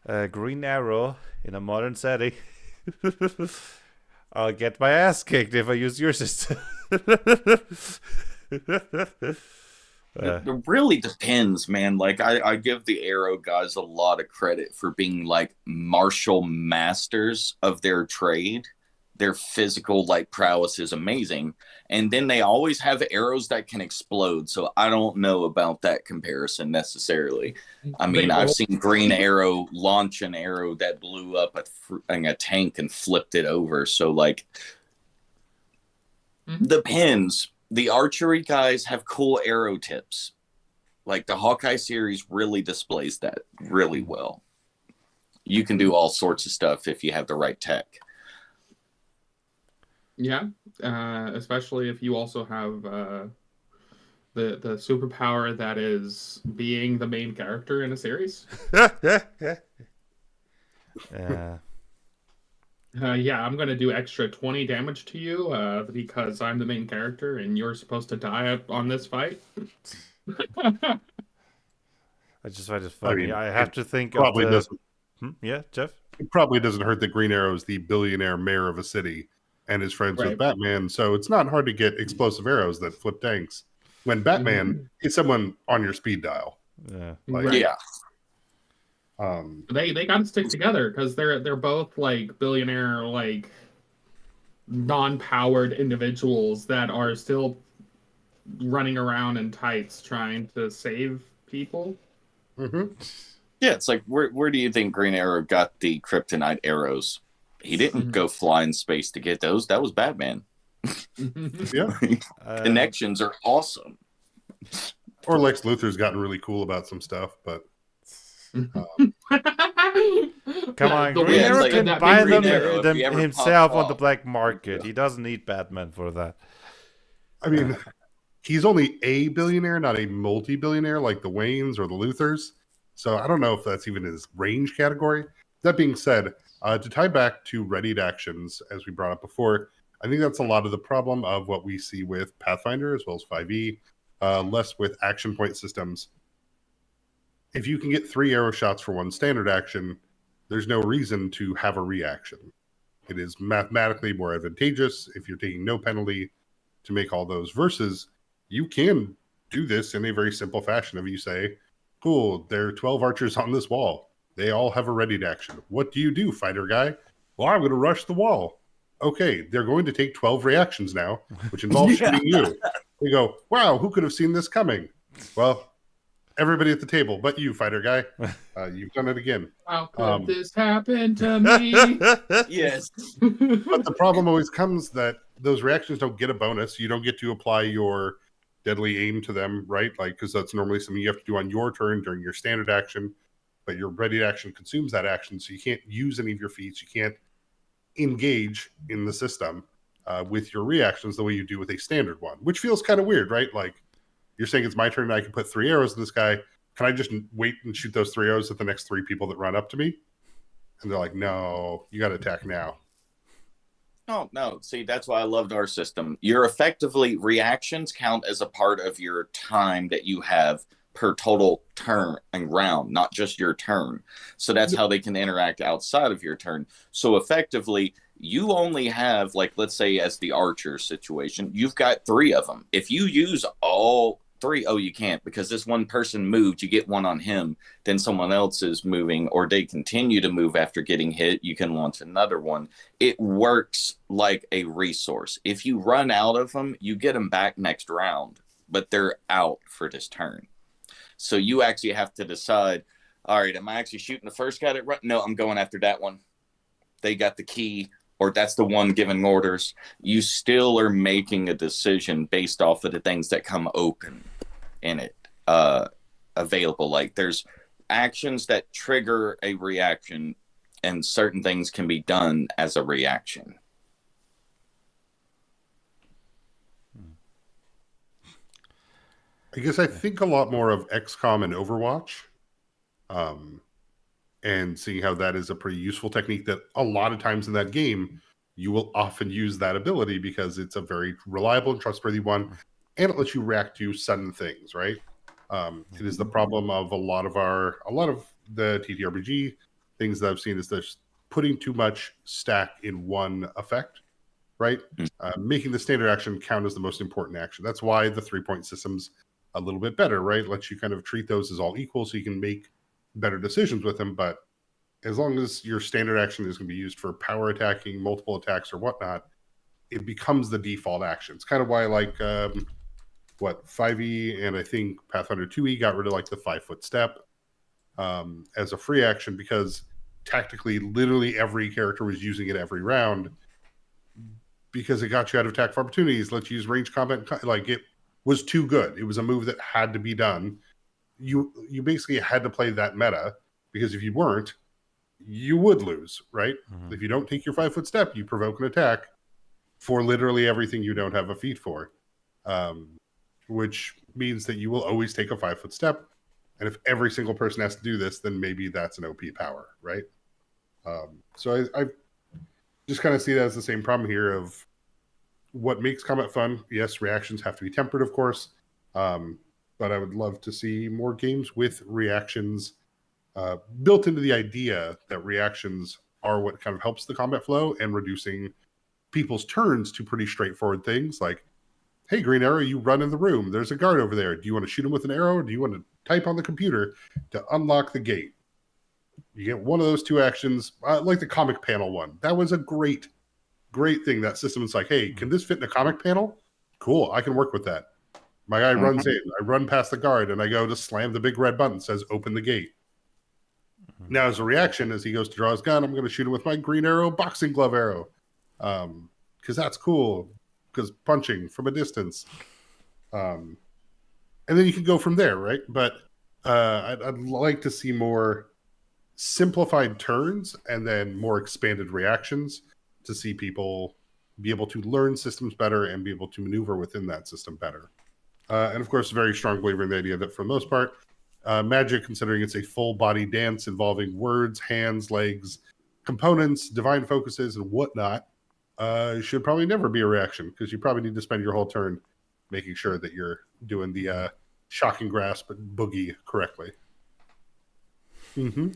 a Green Arrow in a modern setting, I'll get my ass kicked if I use your system. It really depends, man. Like, I give the Arrow guys a lot of credit for being like martial masters of their trade. Their physical like prowess is amazing, and then they always have arrows that can explode. So I don't know about that comparison necessarily. I mean, I've seen Green Arrow launch an arrow that blew up a tank and flipped it over. So like, depends. The archery guys have cool arrow tips. Like, the Hawkeye series really displays that really well. You can do all sorts of stuff if you have the right tech. Yeah, especially if you also have the superpower that is being the main character in a series. Yeah, I'm gonna do extra 20 damage to you because I'm the main character and you're supposed to die on this fight. I just find it funny. I mean, I have to think of Probably the... doesn't. Yeah, Jeff? It probably doesn't hurt that Green Arrow is the billionaire mayor of a city and is friends with Batman, so it's not hard to get explosive arrows that flip tanks. When Batman is someone on your speed dial. Yeah. Yeah. They gotta stick together because they're both like billionaire, like non-powered individuals that are still running around in tights trying to save people. Mm-hmm. Yeah, it's like, where do you think Green Arrow got the kryptonite arrows? He didn't go fly in space to get those. That was Batman. Yeah. Connections are awesome. Or Lex Luthor's gotten really cool about some stuff, but Come on, The Green Yeah, Arrow it's like can that buy big them, Green Arrow, if you ever himself pop on the off. black market. He doesn't need Batman for that. I mean, he's only a billionaire, not a multi-billionaire like the Waynes or the Luthors. So I don't know if that's even his range category. That being said, to tie back to readied actions, as we brought up before, I think that's a lot of the problem of what we see with Pathfinder as well as 5e, less with action point systems. If you can get 3 arrow shots for one standard action, there's no reason to have a reaction. It is mathematically more advantageous if you're taking no penalty to make all those, versus you can do this in a very simple fashion. If you say, cool, there are 12 archers on this wall. They all have a readied action. What do you do, fighter guy? Well, I'm going to rush the wall. Okay, they're going to take 12 reactions now, which involves shooting you. They go, wow, who could have seen this coming? Well, everybody at the table, but you, fighter guy. You've done it again. How could this happen to me? Yes. But the problem always comes that those reactions don't get a bonus. You don't get to apply your deadly aim to them, right? Like, because that's normally something you have to do on your turn during your standard action, but your ready action consumes that action, so you can't use any of your feats. You can't engage in the system with your reactions the way you do with a standard one, which feels kind of weird, right? Like, you're saying it's my turn and I can put 3 arrows in this guy. Can I just wait and shoot those 3 arrows at the next 3 people that run up to me? And they're like, no, you got to attack now. Oh, no. See, that's why I loved our system. Your effectively reactions count as a part of your time that you have per total turn and round, not just your turn. So that's how they can interact outside of your turn. So effectively, you only have, like, let's say, as the archer situation, you've got 3 of them. If you use all 3, oh, you can't because this one person moved, you get one on him, then someone else is moving, or they continue to move after getting hit, you can launch another one. It works like a resource. If you run out of them, you get them back next round, but they're out for this turn. So you actually have to decide, all right, am I actually shooting the first guy that run? No, I'm going after that one. They got the key, or that's the one giving orders. You still are making a decision based off of the things that come open in it, available. Like there's actions that trigger a reaction, and certain things can be done as a reaction. I guess I think a lot more of XCOM and Overwatch, and seeing how that is a pretty useful technique that a lot of times in that game, you will often use that ability because it's a very reliable and trustworthy one, and it lets you react to sudden things, right? It is the problem of a lot of the TTRPG things that I've seen is there's putting too much stack in one effect, right? Making the standard action count as the most important action. That's why the 3-point system's a little bit better, right? Lets you kind of treat those as all equal so you can make better decisions with them. But as long as your standard action is going to be used for power attacking, multiple attacks, or whatnot, it becomes the default action. It's kind of why, like, 5e and I think Pathfinder 2e got rid of like the 5-foot step as a free action, because tactically, literally every character was using it every round because it got you out of attack for opportunities. Let's use range combat. Like, it was too good. It was a move that had to be done. You basically had to play that meta, because if you weren't, you would lose, right? Mhm. If you don't take your 5-foot step, you provoke an attack for literally everything you don't have a feat for, which means that you will always take a 5-foot step. And if every single person has to do this, then maybe that's an OP power, right? So I just kind of see that as the same problem here of what makes combat fun. Yes, reactions have to be tempered, of course, but I would love to see more games with reactions built into the idea that reactions are what kind of helps the combat flow, and reducing people's turns to pretty straightforward things like, hey, Green Arrow, you run in the room. There's a guard over there. Do you want to shoot him with an arrow, or do you want to type on the computer to unlock the gate? You get one of those 2 actions, like the comic panel one. That was a great thing. That system is like, hey, can this fit in a comic panel? Cool, I can work with that. My guy runs in. I run past the guard, and I go to slam the big red button that says open the gate. Now, as a reaction, as he goes to draw his gun, I'm going to shoot him with my Green Arrow boxing glove arrow, because that's cool, because punching from a distance. And then you can go from there, right? But I'd like to see more simplified turns and then more expanded reactions to see people be able to learn systems better and be able to maneuver within that system better. And of course, very strong believer in the idea that for the most part, magic, considering it's a full body dance involving words, hands, legs, components, divine focuses, and whatnot, should probably never be a reaction, because you probably need to spend your whole turn making sure that you're doing the shocking grasp and boogie correctly. Mm-hmm.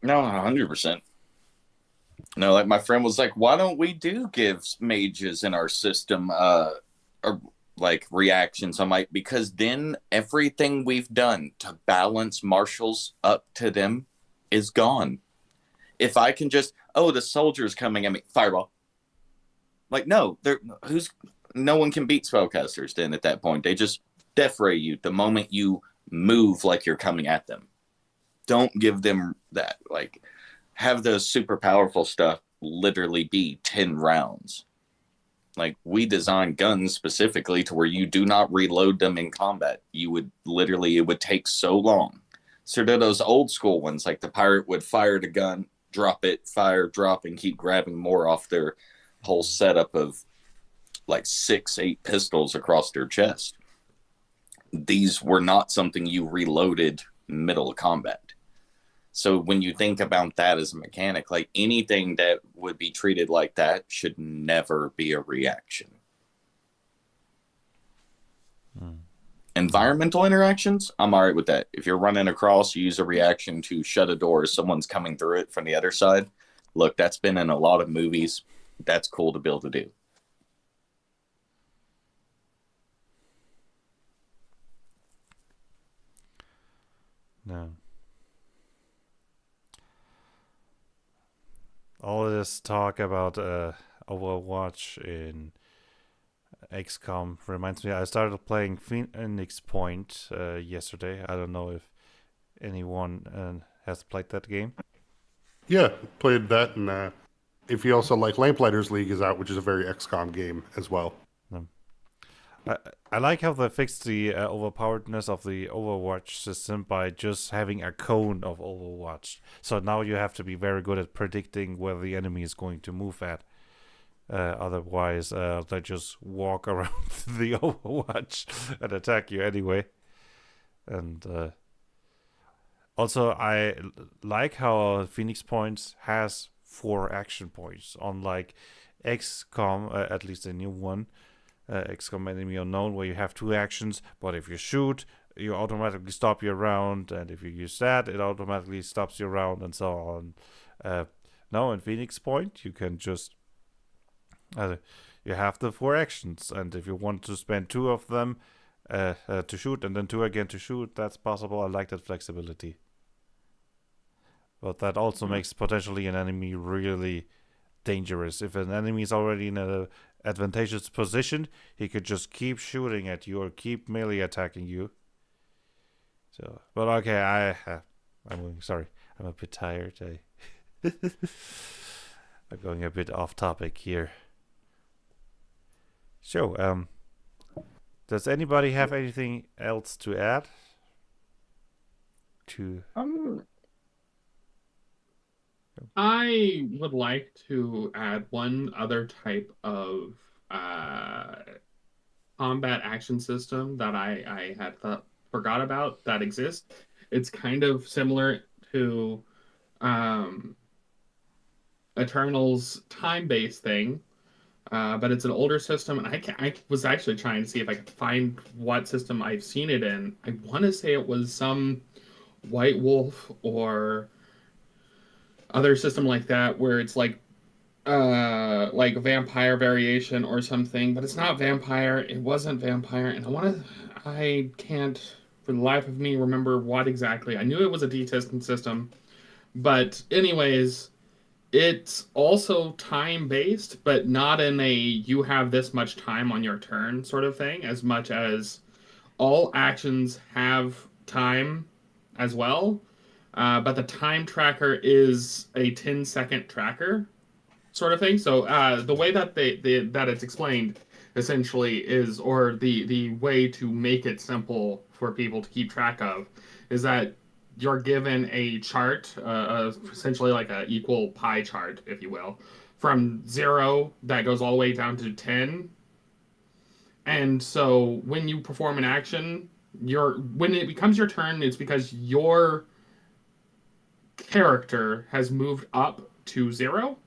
No, 100%. No, like my friend was like, why don't we give mages in our system or like reactions? I'm like, because then everything we've done to balance martials up to them is gone. If I can just, the soldier's coming at me, fireball. Like, no one can beat spellcasters then at that point. They just death ray you the moment you move like you're coming at them. Don't give them that. Like, have the super powerful stuff literally be 10 rounds. Like, we designed guns specifically to where you do not reload them in combat. You would literally, it would take so long. So they're those old school ones, like the pirate would fire the gun, drop it, fire, drop, and keep grabbing more off their whole setup of like 6-8 pistols across their chest. These were not something you reloaded middle of combat. So when you think about that as a mechanic, like anything that would be treated like that should never be a reaction. Environmental interactions, I'm all right with that. If you're running across, you use a reaction to shut a door as someone's coming through it from the other side. Look, that's been in a lot of movies. That's cool to be able to do. No. All of this talk about Overwatch in XCOM reminds me. I started playing Phoenix Point yesterday. I don't know if anyone has played that game. Yeah, played that, and if you also like Lamplighters League is out, which is a very XCOM game as well. I like how they fixed the overpoweredness of the Overwatch system by just having a cone of Overwatch. So now you have to be very good at predicting where the enemy is going to move at. Otherwise, they just walk around the Overwatch and attack you anyway. And also, I like how Phoenix Point has 4 action points, unlike XCOM, at least the new one. XCOM Enemy Unknown, where you have 2 actions, but if you shoot, you automatically stop your round, and if you use that, it automatically stops your round, and so on. Now in Phoenix Point, you can just you have the 4 actions, and if you want to spend 2 of them to shoot, and then 2 again to shoot, that's possible. I like that flexibility. But that also makes potentially an enemy really dangerous. If an enemy is already in an advantageous position, he could just keep shooting at you or keep melee attacking you. So, but okay, I'm sorry, I'm a bit tired. I'm going a bit off topic here. So, does anybody have anything else to add? I would like to add one other type of combat action system that I had forgot about that exists. It's kind of similar to Eternal's time-based thing, but it's an older system, and I was actually trying to see if I could find what system I've seen it in. I want to say it was some White Wolf or other system like that, where it's like a vampire variation or something, but it's not vampire. It wasn't vampire, and I can't for the life of me remember what exactly. I knew it was a D-System system, but anyways, it's also time-based, but not in a you have this much time on your turn sort of thing, as much as all actions have time as well. But the time tracker is a 10-second tracker sort of thing. So the way that that it's explained essentially is, or the way to make it simple for people to keep track of, is that you're given a chart, essentially like a equal pie chart, if you will, from 0 that goes all the way down to 10. And so when you perform an action, when it becomes your turn, it's because your character has moved up to 0.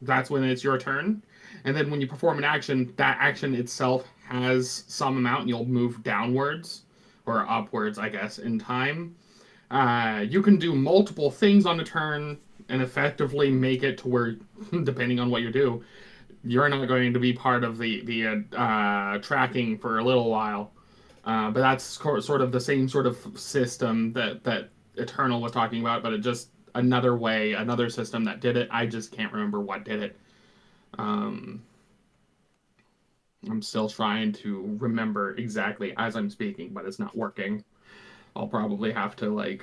That's when it's your turn. And then when you perform an action, that action itself has some amount, and you'll move downwards or upwards, I guess, in time. You can do multiple things on a turn and effectively make it to where, depending on what you do, you're not going to be part of the tracking for a little while. But that's sort of the same sort of system that Eternal was talking about, but it just another way, another system that did it. I just can't remember what did it. I'm still trying to remember exactly as I'm speaking, but it's not working. I'll probably have to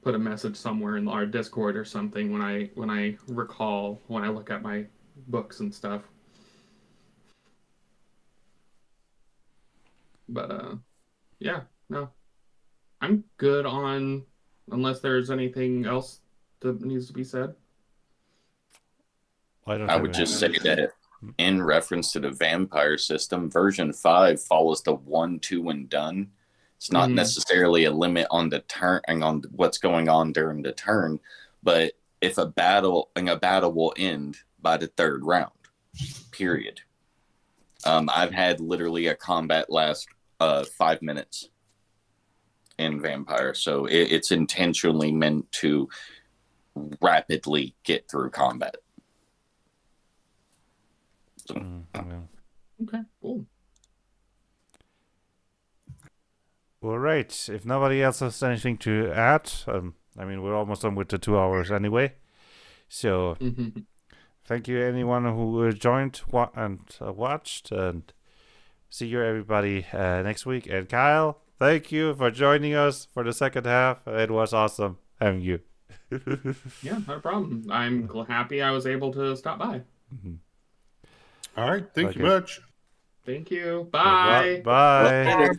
put a message somewhere in our Discord or something when I recall, when I look at my books and stuff. But yeah, no, I'm good on, unless there's anything else that needs to be said. I would just say that in reference to the vampire system, version 5 follows the 1, 2, and done. It's not necessarily a limit on the turn and on what's going on during the turn, but if a battle will end by the third round, period. I've had literally a combat last 5 minutes in Vampire, so it's intentionally meant to rapidly get through combat. So, Okay, cool. All right. If nobody else has anything to add, I mean, we're almost done with the 2 hours anyway. So, thank you anyone who joined and watched, and see you everybody next week. And Kyle, thank you for joining us for the second half. It was awesome having you. Yeah, no problem. I'm happy I was able to stop by. All right. Thank you much. Thank you. Bye. Bye. Later.